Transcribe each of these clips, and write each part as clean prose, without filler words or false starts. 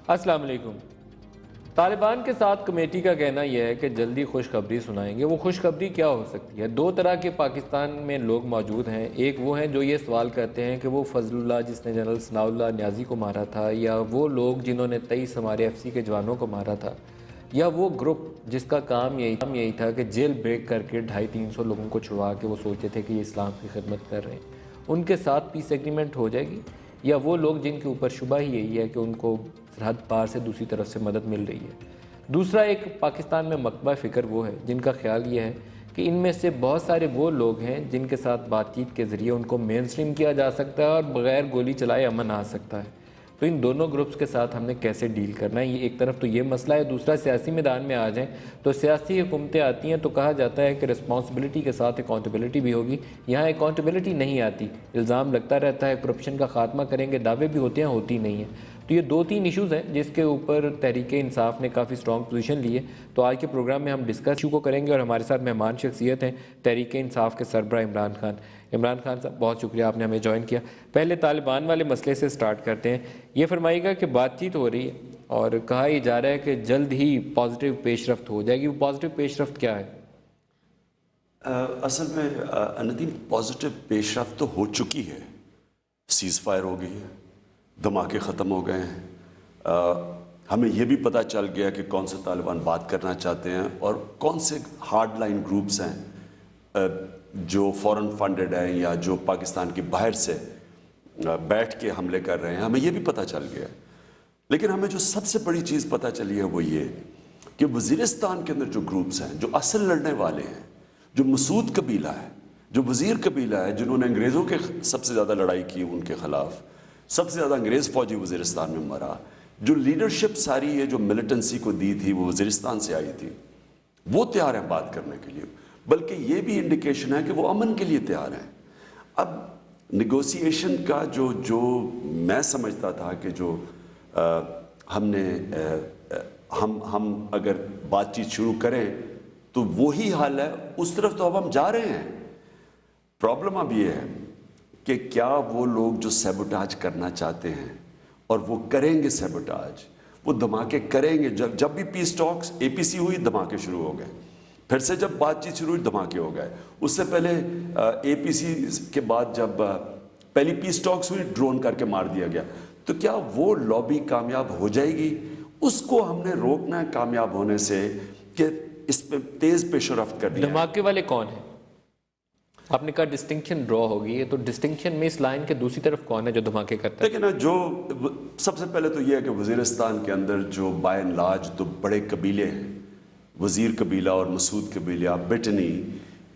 السلام علیکم۔ طالبان کے ساتھ کمیٹی کا کہنا یہ ہے کہ جلدی خوشخبری سنائیں گے۔ وہ خوشخبری کیا ہو سکتی ہے؟ دو طرح کے پاکستان میں لوگ موجود ہیں۔ ایک وہ ہیں جو یہ سوال کرتے ہیں کہ وہ فضل اللہ جس نے جنرل ثناء اللہ نیازی کو مارا تھا، یا وہ لوگ جنہوں نے 23 ہمارے ایف سی کے جوانوں کو مارا تھا، یا وہ گروپ جس کا کام یہی تھا کہ جیل بریک کر کے 250-300 لوگوں کو چھڑوا کے وہ سوچتے تھے کہ یہ اسلام کی خدمت کر رہے ہیں، ان کے ساتھ پیس ایگریمنٹ ہو جائے گی؟ یا وہ لوگ جن کے اوپر شبہ ہی یہی ہے کہ ان کو سرحد پار سے دوسری طرف سے مدد مل رہی ہے؟ دوسرا ایک پاکستان میں مکتبہ فکر وہ ہے جن کا خیال یہ ہے کہ ان میں سے بہت سارے وہ لوگ ہیں جن کے ساتھ بات چیت کے ذریعے ان کو مین سٹریم کیا جا سکتا ہے اور بغیر گولی چلائے امن آ سکتا ہے۔ تو ان دونوں گروپس کے ساتھ ہم نے کیسے ڈیل کرنا ہے؟ یہ ایک طرف تو یہ مسئلہ ہے، دوسرا سیاسی میدان میں آ جائیں تو سیاسی حکومتیں آتی ہیں تو کہا جاتا ہے کہ رسپانسبلٹی کے ساتھ اکاؤنٹیبلٹی بھی ہوگی۔ یہاں اکاؤنٹیبلٹی نہیں آتی، الزام لگتا رہتا ہے، کرپشن کا خاتمہ کریں گے، دعوے بھی ہوتے ہیں، ہوتی نہیں ہیں۔ تو یہ 2-3 ایشوز ہیں جس کے اوپر تحریک انصاف نے کافی سٹرونگ پوزیشن لی ہے۔ تو آج کے پروگرام میں ہم ڈسکس ایشو کو کریں گے اور ہمارے ساتھ مہمان شخصیت ہیں تحریک انصاف کے سربراہ عمران خان۔ عمران خان صاحب بہت شکریہ آپ نے ہمیں جوائن کیا۔ پہلے طالبان والے مسئلے سے سٹارٹ کرتے ہیں۔ یہ فرمائیے گا کہ بات چیت ہو رہی ہے اور کہا یہ جا رہا ہے کہ جلد ہی پازیٹیو پیش رفت ہو جائے گی، وہ پازیٹیو پیش رفت کیا ہے؟ اصل میں ندیم پازیٹیو پیش رفت تو ہو چکی ہے، سیز فائر ہو گئی ہے، دھماکے ختم ہو گئے ہیں، ہمیں یہ بھی پتہ چل گیا کہ کون سے طالبان بات کرنا چاہتے ہیں اور کون سے ہارڈ لائن گروپس ہیں جو فورن فنڈڈ ہیں یا جو پاکستان کے باہر سے بیٹھ کے حملے کر رہے ہیں، ہمیں یہ بھی پتہ چل گیا۔ لیکن ہمیں جو سب سے بڑی چیز پتہ چلی ہے وہ یہ کہ وزیرستان کے اندر جو گروپس ہیں، جو اصل لڑنے والے ہیں، جو مسعود قبیلہ ہے، جو وزیر قبیلہ ہے، جنہوں نے انگریزوں کے سب سے زیادہ لڑائی کی ان کے خلاف، سب سے زیادہ انگریز فوجی وزیرستان میں مرا، جو لیڈرشپ ساری ہے جو ملیٹنسی کو دی تھی وہ وزیرستان سے آئی تھی، وہ تیار ہیں بات کرنے کے لیے، بلکہ یہ بھی انڈیکیشن ہے کہ وہ امن کے لیے تیار ہیں۔ اب نیگوسیشن کا جو میں سمجھتا تھا کہ جو ہم اگر بات چیت شروع کریں تو وہی حال ہے، اس طرف تو اب ہم جا رہے ہیں۔ پرابلم اب یہ ہے کہ کیا وہ لوگ جو سیبوٹاج کرنا چاہتے ہیں اور وہ کریں گے سیبوٹاج، وہ دھماکے کریں گے، جب بھی پیس ٹاکس اے پی سی ہوئی دھماکے شروع ہو گئے، پھر سے جب بات چیت شروع ہوئی دھماکے ہو گئے، اس سے پہلے اے پی سی کے بعد جب پہلی پیس ٹاکس ہوئی ڈرون کر کے مار دیا گیا۔ تو کیا وہ لابی کامیاب ہو جائے گی؟ اس کو ہم نے روکنا ہے کامیاب ہونے سے کہ اس پہ تیز پیش رفت کرنی ہے۔ دھماکے والے کون ہیں؟ آپ نے کہا ڈسٹنکشن ڈرا ہوگی، تو ڈسٹنکشن میں اس لائن کے دوسری طرف کون ہے جو دھماکے کرتا ہے؟ لیکن جو سب سے پہلے تو یہ ہے کہ وزیرستان کے اندر جو بائی اینڈ لارج تو بڑے قبیلے ہیں، وزیر قبیلہ اور مسعود قبیلہ، بٹنی،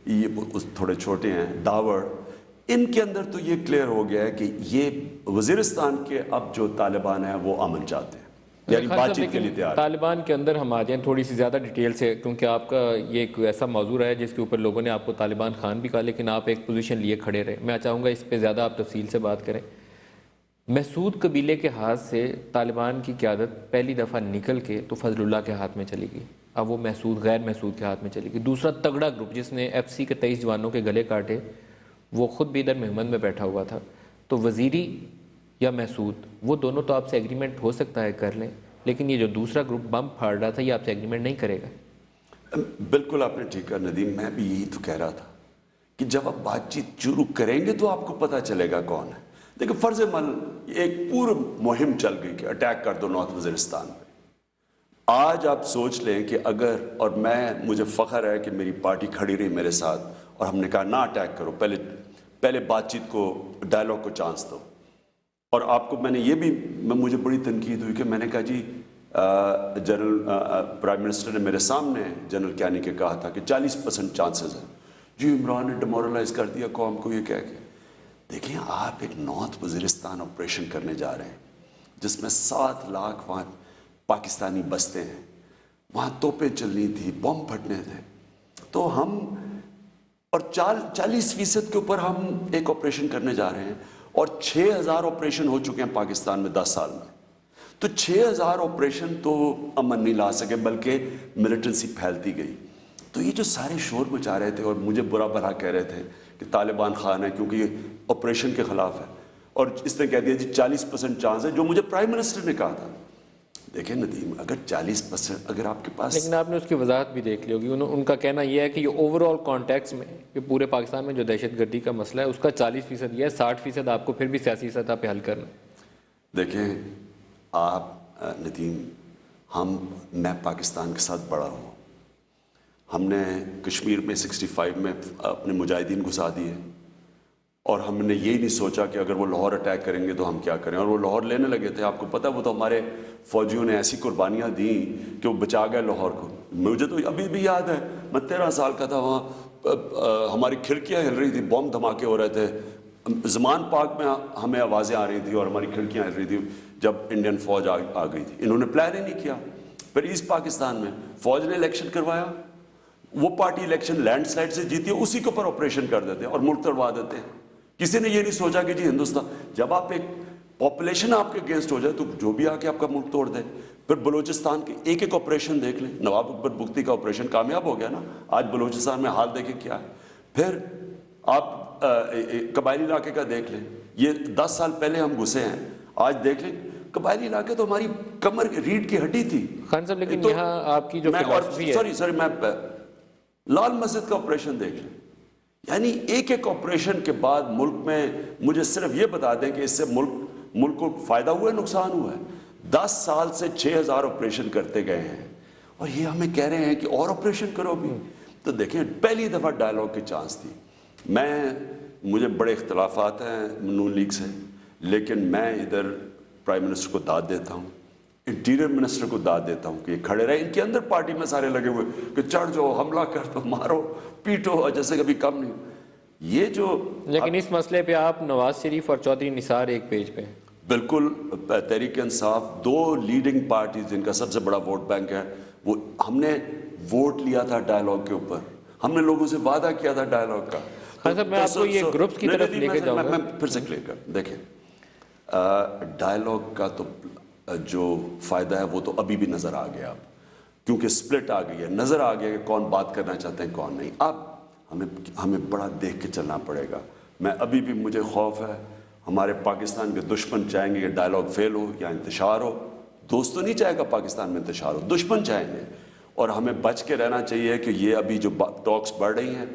یہ تھوڑے چھوٹے ہیں، داوڑ، ان کے اندر تو یہ کلیئر ہو گیا ہے کہ یہ وزیرستان کے اب جو طالبان ہیں وہ امن چاہتے ہیں، یعنی بات چیت کے لیے تیار۔ طالبان کے اندر ہم آ جائیں تھوڑی سی زیادہ ڈیٹیل سے، کیونکہ آپ کا یہ ایک ایسا موضوع ہے جس کے اوپر لوگوں نے آپ کو طالبان خان بھی کہا، لیکن آپ ایک پوزیشن لیے کھڑے رہے۔ میں چاہوں گا اس پہ زیادہ آپ تفصیل سے بات کریں۔ مسعود قبیلے کے ہاتھ سے طالبان کی قیادت پہلی دفعہ نکل کے تو فضل اللہ کے ہاتھ میں چلی گئی، اب وہ مسعود غیر مسعود کے ہاتھ میں چلی گئی۔ دوسرا تگڑا گروپ جس نے ایف سی کے 23 جوانوں کے گلے کاٹے، وہ خود بھی ادھر مہمند میں بیٹھا ہوا تھا۔ تو وزیری یا مسعود، وہ دونوں تو آپ سے ایگریمنٹ ہو سکتا ہے کر لیں، لیکن یہ جو دوسرا گروپ بم پھاڑ رہا تھا یہ آپ سے ایگریمنٹ نہیں کرے گا۔ بالکل آپ نے ٹھیک کہا ندیم، میں بھی یہی تو کہہ رہا تھا کہ جب آپ بات چیت شروع کریں گے تو آپ کو پتہ چلے گا کون ہے۔ دیکھیں فرض عمل ایک پورا مہم چل گئی کہ اٹیک کر دو نارتھ وزیرستان پہ۔ آج آپ سوچ لیں کہ اگر، اور مجھے فخر ہے کہ میری پارٹی کھڑی رہی میرے ساتھ اور ہم نے کہا نہ اٹیک کرو، پہلے بات چیت کو، ڈائلاگ کو چانس دو۔ اور آپ کو میں نے یہ بھی، مجھے بڑی تنقید ہوئی کہ میں نے کہا جی جنرل پرائم منسٹر نے میرے سامنے جنرل کیانی کے کہا تھا کہ 40% چانسز ہیں، جی عمران نے ڈیمورلائز کر دیا قوم کو یہ کہہ کے۔ دیکھیں آپ ایک نارتھ وزیرستان آپریشن کرنے جا رہے ہیں جس میں 7 لاکھ وہاں پاکستانی بستے ہیں، وہاں توپیں چلنی تھی، بم پھٹنے تھے، تو ہم اور 40% کے اوپر ہم ایک آپریشن کرنے جا رہے ہیں، اور 6000 آپریشن ہو چکے ہیں پاکستان میں 10 سال میں۔ تو 6000 آپریشن تو امن نہیں لا سکے بلکہ ملیٹنسی پھیلتی گئی۔ تو یہ جو سارے شور مچا رہے تھے اور مجھے برا بھلا کہہ رہے تھے کہ طالبان خان ہے کیونکہ یہ آپریشن کے خلاف ہے، اور اس نے کہہ دیا جی 40% چانس ہے، جو مجھے پرائم منسٹر نے کہا تھا دیکھیں ندیم، اگر 40% اگر آپ کے پاس، لیکن آپ نے اس کی وضاحت بھی دیکھ لی ہوگی، ان کا کہنا یہ ہے کہ یہ اوور آل کانٹیکس میں کہ پورے پاکستان میں جو دہشت گردی کا مسئلہ ہے اس کا 40% یہ ہے، 60% آپ کو پھر بھی سیاسی سطح پہ حل کرنا ہے۔ دیکھیں آپ ندیم، میں پاکستان کے ساتھ بڑا ہوں، ہم نے کشمیر میں 65 میں اپنے مجاہدین گھسا دیے، اور ہم نے یہی نہیں سوچا کہ اگر وہ لاہور اٹیک کریں گے تو ہم کیا کریں، اور وہ لاہور لینے لگے تھے۔ آپ کو پتہ وہ تو ہمارے فوجیوں نے ایسی قربانیاں دیں کہ وہ بچا گئے لاہور کو۔ مجھے تو ابھی بھی یاد ہے، میں 13 سال کا تھا، وہاں ہماری کھڑکیاں ہل رہی تھی، بم دھماکے ہو رہے تھے، زمان پاک میں ہمیں آوازیں آ رہی تھی اور ہماری کھڑکیاں ہل رہی تھی جب انڈین فوج آ گئی تھی۔ انہوں نے پلان ہی نہیں کیا۔ پھر ایسٹ پاکستان میں فوج نے الیکشن کروایا، وہ پارٹی الیکشن لینڈ سلائڈ سے جیتی ہے، اسی کے اوپر آپریشن کر دیتے ہیں اور ملک تڑوا دیتے ہیں۔ کسی نے یہ نہیں سوچا کہ جی ہندوستان، جب آپ ایک پاپولیشن آپ کے اگینسٹ ہو جائے تو جو بھی آ کے آپ کا ملک توڑ دے۔ پھر بلوچستان کے ایک ایک آپریشن دیکھ لیں، نواب اکبر بگٹی کا آپریشن کامیاب ہو گیا نا، آج بلوچستان میں حال دیکھیں کیا ہے۔ پھر آپ قبائلی علاقے کا دیکھ لیں، یہ 10 سال پہلے ہم گھسے ہیں، آج دیکھ لیں قبائلی علاقے تو ہماری کمر ریڑھ کی ہڈی تھی۔ خان صاحب لیکن یہاں آپ کی جو فلسفی ہے، سوری میں لال مسجد کا آپریشن دیکھ لیں، یعنی ایک ایک آپریشن کے بعد ملک میں، مجھے صرف یہ بتا دیں کہ اس سے ملک کو فائدہ ہوا ہے نقصان ہوا ہے؟ 10 سال سے 6000 آپریشن کرتے گئے ہیں اور یہ ہمیں کہہ رہے ہیں کہ اور آپریشن کرو بھی۔ تو دیکھیں پہلی دفعہ ڈائلاگ کی چانس تھی۔ مجھے بڑے اختلافات ہیں نون لیگ سے، لیکن میں ادھر پرائم منسٹر کو داد دیتا ہوں، انٹیریئر منسٹر کو داد دیتا ہوں کہ یہ کھڑے رہے۔ ان کے اندر پارٹی میں سارے لگے ہوئے کہ چڑھ جاؤ، حملہ کر دو، مارو پیٹو، جیسے کبھی کم نہیں۔ یہ جو لیکن اس مسئلے پہ آپ نواز شریف اور چودھری نثار ایک پیج پہ ہیں۔ بالکل، تحریک انصاف، 2 لیڈنگ پارٹیز جن کا سب سے بڑا ووٹ بینک ہے، وہ ہم نے ووٹ لیا تھا ڈائلاگ کے اوپر، ہم نے لوگوں سے وعدہ کیا تھا ڈائلاگ کا۔ ہاں صاحب، میں آپ کو یہ گروپس کی طرف لے کے جاؤں گا۔ میں پھر سے کلیئر کر دیکھیں، ڈائلاگ کا تو جو فائدہ ہے وہ تو ابھی بھی نظر آ گیا، اب کیونکہ سپلٹ آ گئی ہے، نظر آ گیا کہ کون بات کرنا چاہتے ہیں کون نہیں۔ اب ہمیں بڑا دیکھ کے چلنا پڑے گا۔ میں ابھی بھی مجھے خوف ہے، ہمارے پاکستان کے دشمن چاہیں گے کہ ڈائلاگ فیل ہو یا انتشار ہو۔ دوست تو نہیں چاہے گا پاکستان میں انتشار ہو، دشمن چاہیں گے، اور ہمیں بچ کے رہنا چاہیے کہ یہ ابھی جو ٹاکس بڑھ رہی ہیں،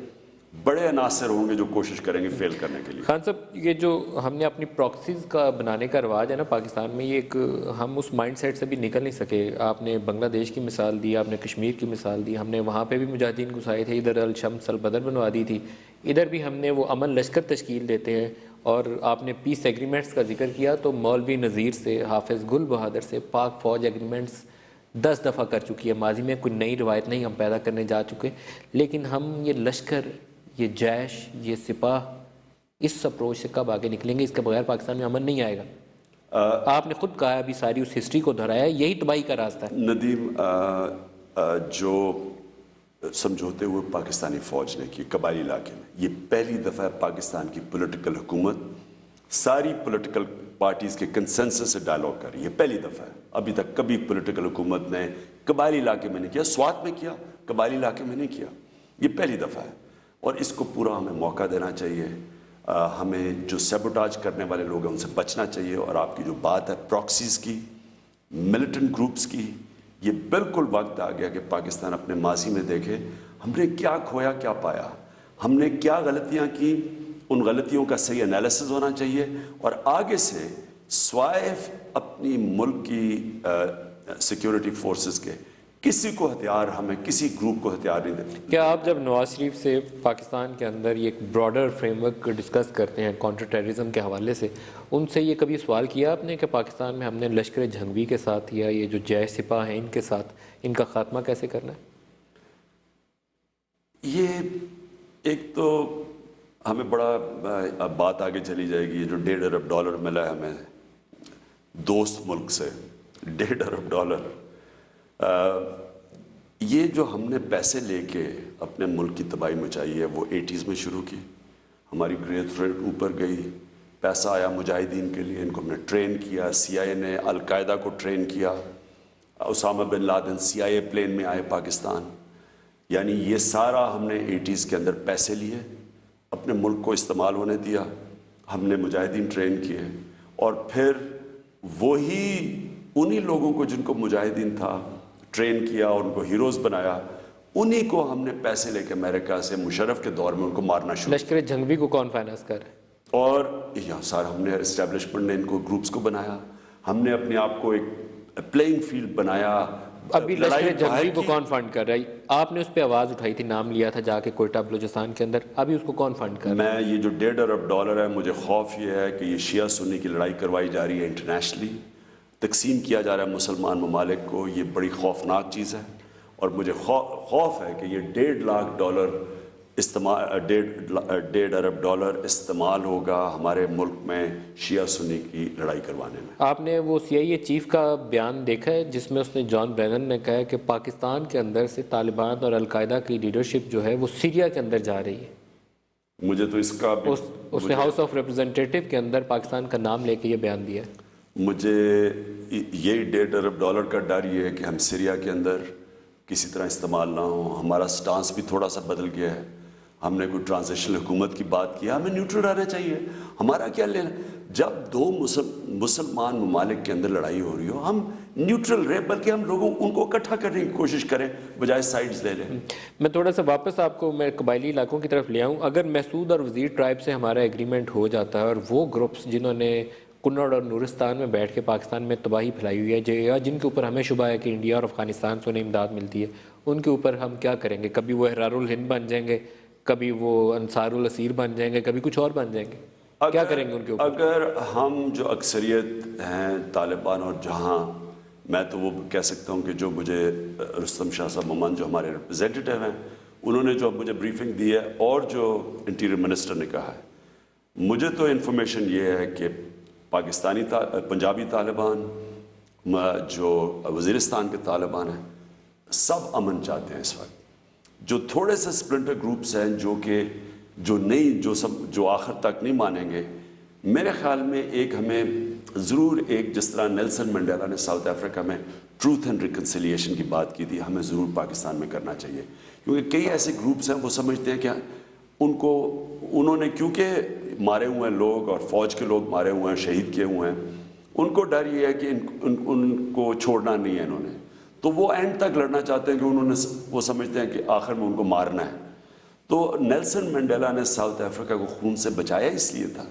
بڑے عناصر ہوں گے جو کوشش کریں گے فیل کرنے کے لیے۔ خان صاحب، یہ جو ہم نے اپنی پراکسیز کا بنانے کا رواج ہے نا پاکستان میں، یہ ایک ہم اس مائنڈ سیٹ سے بھی نکل نہیں سکے۔ آپ نے بنگلہ دیش کی مثال دی، آپ نے کشمیر کی مثال دی، ہم نے وہاں پہ بھی مجاہدین گھسائے تھے، ادھر الشمس البدر بنوا دی تھی، ادھر بھی ہم نے وہ امن لشکر تشکیل دیتے ہیں۔ اور آپ نے پیس ایگریمنٹس کا ذکر کیا تو مولوی نذیر سے، حافظ گل بہادر سے پاک فوج ایگریمنٹس 10 دفعہ کر چکی ہے، ماضی میں کوئی نئی روایت نہیں ہم پیدا کرنے جا چکے، لیکن ہم یہ لشکر، یہ جیش، یہ سپاہ، اس اپروچ سے کب آگے نکلیں گے؟ اس کے بغیر پاکستان میں امن نہیں آئے گا۔ آپ نے خود کہا ابھی ساری اس ہسٹری کو دہرایا، یہی تباہی کا راستہ ہے۔ ندیم، جو سمجھوتے ہوئے پاکستانی فوج نے کی قبائلی علاقے میں، یہ پہلی دفعہ پاکستان کی پولیٹیکل حکومت ساری پولیٹیکل پارٹیز کے کنسنسس سے ڈائلاگ کر رہی ہے، پہلی دفعہ ہے۔ ابھی تک کبھی پولیٹیکل حکومت نے قبائلی علاقے میں نہیں کیا، سوات میں کیا، قبائلی علاقے میں نہیں کیا، یہ پہلی دفعہ ہے، اور اس کو پورا ہمیں موقع دینا چاہیے۔ ہمیں جو سیبوٹاج کرنے والے لوگ ہیں ان سے بچنا چاہیے، اور آپ کی جو بات ہے پراکسیز کی، ملیٹنٹ گروپس کی، یہ بالکل وقت آ گیا کہ پاکستان اپنے ماضی میں دیکھے ہم نے کیا کھویا کیا پایا، ہم نے کیا غلطیاں کی، ان غلطیوں کا صحیح انالیسز ہونا چاہیے، اور آگے سے سوائے اپنی ملک کی سیکیورٹی فورسز کے کسی کو ہتھیار، ہمیں کسی گروپ کو ہتھیار نہیں دیتے۔ کیا آپ جب نواز شریف سے پاکستان کے اندر یہ ایک براڈر فریم ورک ڈسکس کرتے ہیں کانٹر ٹیررزم کے حوالے سے، ان سے یہ کبھی سوال کیا آپ نے کہ پاکستان میں ہم نے لشکر جھنگوی کے ساتھ یا یہ جو جے سپاہ ہیں ان کے ساتھ ان کا خاتمہ کیسے کرنا ہے؟ یہ ایک تو ہمیں بڑا بات آگے چلی جائے گی، یہ جو $1.5 ارب ملا ہے ہمیں دوست ملک سے، $1.5 ارب، یہ جو ہم نے پیسے لے کے اپنے ملک کی تباہی مچائی ہے وہ 80s میں شروع کی، ہماری گریت ریٹ اوپر گئی، پیسہ آیا مجاہدین کے لیے، ان کو ہم نے ٹرین کیا، CIA نے القاعدہ کو ٹرین کیا، Osama bin Laden CIA plane میں آئے پاکستان، یعنی یہ سارا ہم نے 80s کے اندر پیسے لیے، اپنے ملک کو استعمال ہونے دیا، ہم نے مجاہدین ٹرین کیے، اور پھر وہی انہی لوگوں کو جن کو مجاہدین تھا ٹرین کیا، ان کو ہیروز بنایا، انہی کو ہم نے پیسے لے کے امریکہ سے مشرف کے دور میں ان کو مارنا شروع لشکر جھنگوی کو کون فائنانس کر رہا ہے؟ اور یہاں سارا ہم نے اسٹیبلشمنٹ نے ان کو گروپس کو بنایا، ہم نے اپنے آپ کو ایک پلینگ فیلڈ بنایا۔ ابھی لشکر جھنگوی کو کون فنڈ کر رہا ہے؟ آپ نے اس پہ آواز اٹھائی تھی، نام لیا تھا جا کے کوئٹہ بلوچستان کے اندر، ابھی اس کو کون فنڈ کر رہا ہے؟ میں یہ جو $1.5 ارب ہے، مجھے خوف یہ ہے کہ یہ شیعہ سنی کی لڑائی کروائی جا رہی ہے انٹرنیشنلی، تقسیم کیا جا رہا ہے مسلمان ممالک کو، یہ بڑی خوفناک چیز ہے، اور مجھے خوف ہے کہ یہ $1.5 استعمال $1.5 ارب استعمال ہوگا ہمارے ملک میں شیعہ سنی کی لڑائی کروانے میں۔ آپ نے وہ CIA چیف کا بیان دیکھا ہے جس میں اس نے جان برینن نے کہا ہے کہ پاکستان کے اندر سے طالبان اور القاعدہ کی لیڈرشپ جو ہے وہ سیریا کے اندر جا رہی ہے؟ مجھے تو اس کا بھی اس نے ہاؤس آف ریپرزنٹیٹیو کے اندر پاکستان کا نام لے کے یہ بیان دیا ہے۔ مجھے یہی $1.5 ارب کا ڈر یہ ہے کہ ہم سیریا کے اندر کسی طرح استعمال نہ ہوں۔ ہمارا سٹانس بھی تھوڑا سا بدل گیا ہے، ہم نے کوئی ٹرانزیشنل حکومت کی بات کیا، ہمیں نیوٹرل رہنا چاہیے۔ ہمارا کیا لینا، جب دو مسلمان ممالک کے اندر لڑائی ہو رہی ہو ہم نیوٹرل رہے، بلکہ ہم لوگوں ان کو اکٹھا کرنے کی کوشش کریں بجائے سائڈز لے لیں۔ میں تھوڑا سا واپس آپ کو میں قبائلی علاقوں کی طرف لے آؤں۔ اگر محسود اور وزیر ٹرائب سے ہمارا ایگریمنٹ ہو جاتا ہے اور وہ گروپس جنہوں نے کنڑ اور نورستان میں بیٹھ کے پاکستان میں تباہی پھیلائی ہوئی ہے، یا جن کے اوپر ہمیں شبہ ہے کہ انڈیا اور افغانستان سے انہیں امداد ملتی ہے، ان کے اوپر ہم کیا کریں گے؟ کبھی وہ احرار الہند بن جائیں گے، کبھی وہ انصار الاسیر بن جائیں گے، کبھی کچھ اور بن جائیں گے، کیا کریں گے ان کے اوپر؟ اگر ہم جو اکثریت ہیں طالبان، اور جہاں میں تو وہ کہہ سکتا ہوں کہ جو مجھے رستم شاہ صاحب مومن جو ہمارے ریپرزینٹیٹیو ہیں انہوں نے جو مجھے بریفنگ دی ہے، اور جو انٹیریئر منسٹر نے کہا ہے، مجھے تو انفارمیشن یہ ہے کہ پاکستانی پنجابی طالبان، جو وزیرستان کے طالبان ہیں، سب امن چاہتے ہیں اس وقت۔ جو تھوڑے سے سپلنٹر گروپس ہیں جو آخر تک نہیں مانیں گے، میرے خیال میں ایک ہمیں ضرور ایک جس طرح نیلسن منڈیلا نے ساؤتھ افریقہ میں ٹروتھ اینڈ ریکنسیلیشن کی بات کی تھی، ہمیں ضرور پاکستان میں کرنا چاہیے، کیونکہ کئی ایسے گروپس ہیں وہ سمجھتے ہیں کہ انہوں نے کیونکہ مارے ہوئے ہیں لوگ، اور فوج کے لوگ مارے ہوئے ہیں، شہید کیے ہوئے ہیں، ان کو ڈر یہ ہے کہ ان کو چھوڑنا نہیں ہے انہوں نے، تو وہ اینڈ تک لڑنا چاہتے ہیں کہ وہ سمجھتے ہیں کہ آخر میں ان کو مارنا ہے۔ تو نیلسن منڈیلا نے ساؤتھ افریقہ کو خون سے بچایا اس لیے تھا،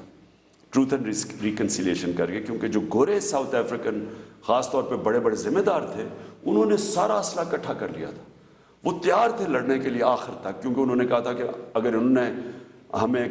ٹروتھ اینڈ ریکنسیلیشن کر کے، کیونکہ جو گورے ساؤتھ افریقن خاص طور پہ بڑے بڑے ذمہ دار تھے، انہوں نے سارا اسلحہ اکٹھا کر لیا تھا، وہ تیار تھے لڑنے کے لیے آخر تک، کیونکہ انہوں نے کہا تھا کہ اگر انہوں نے ہمیں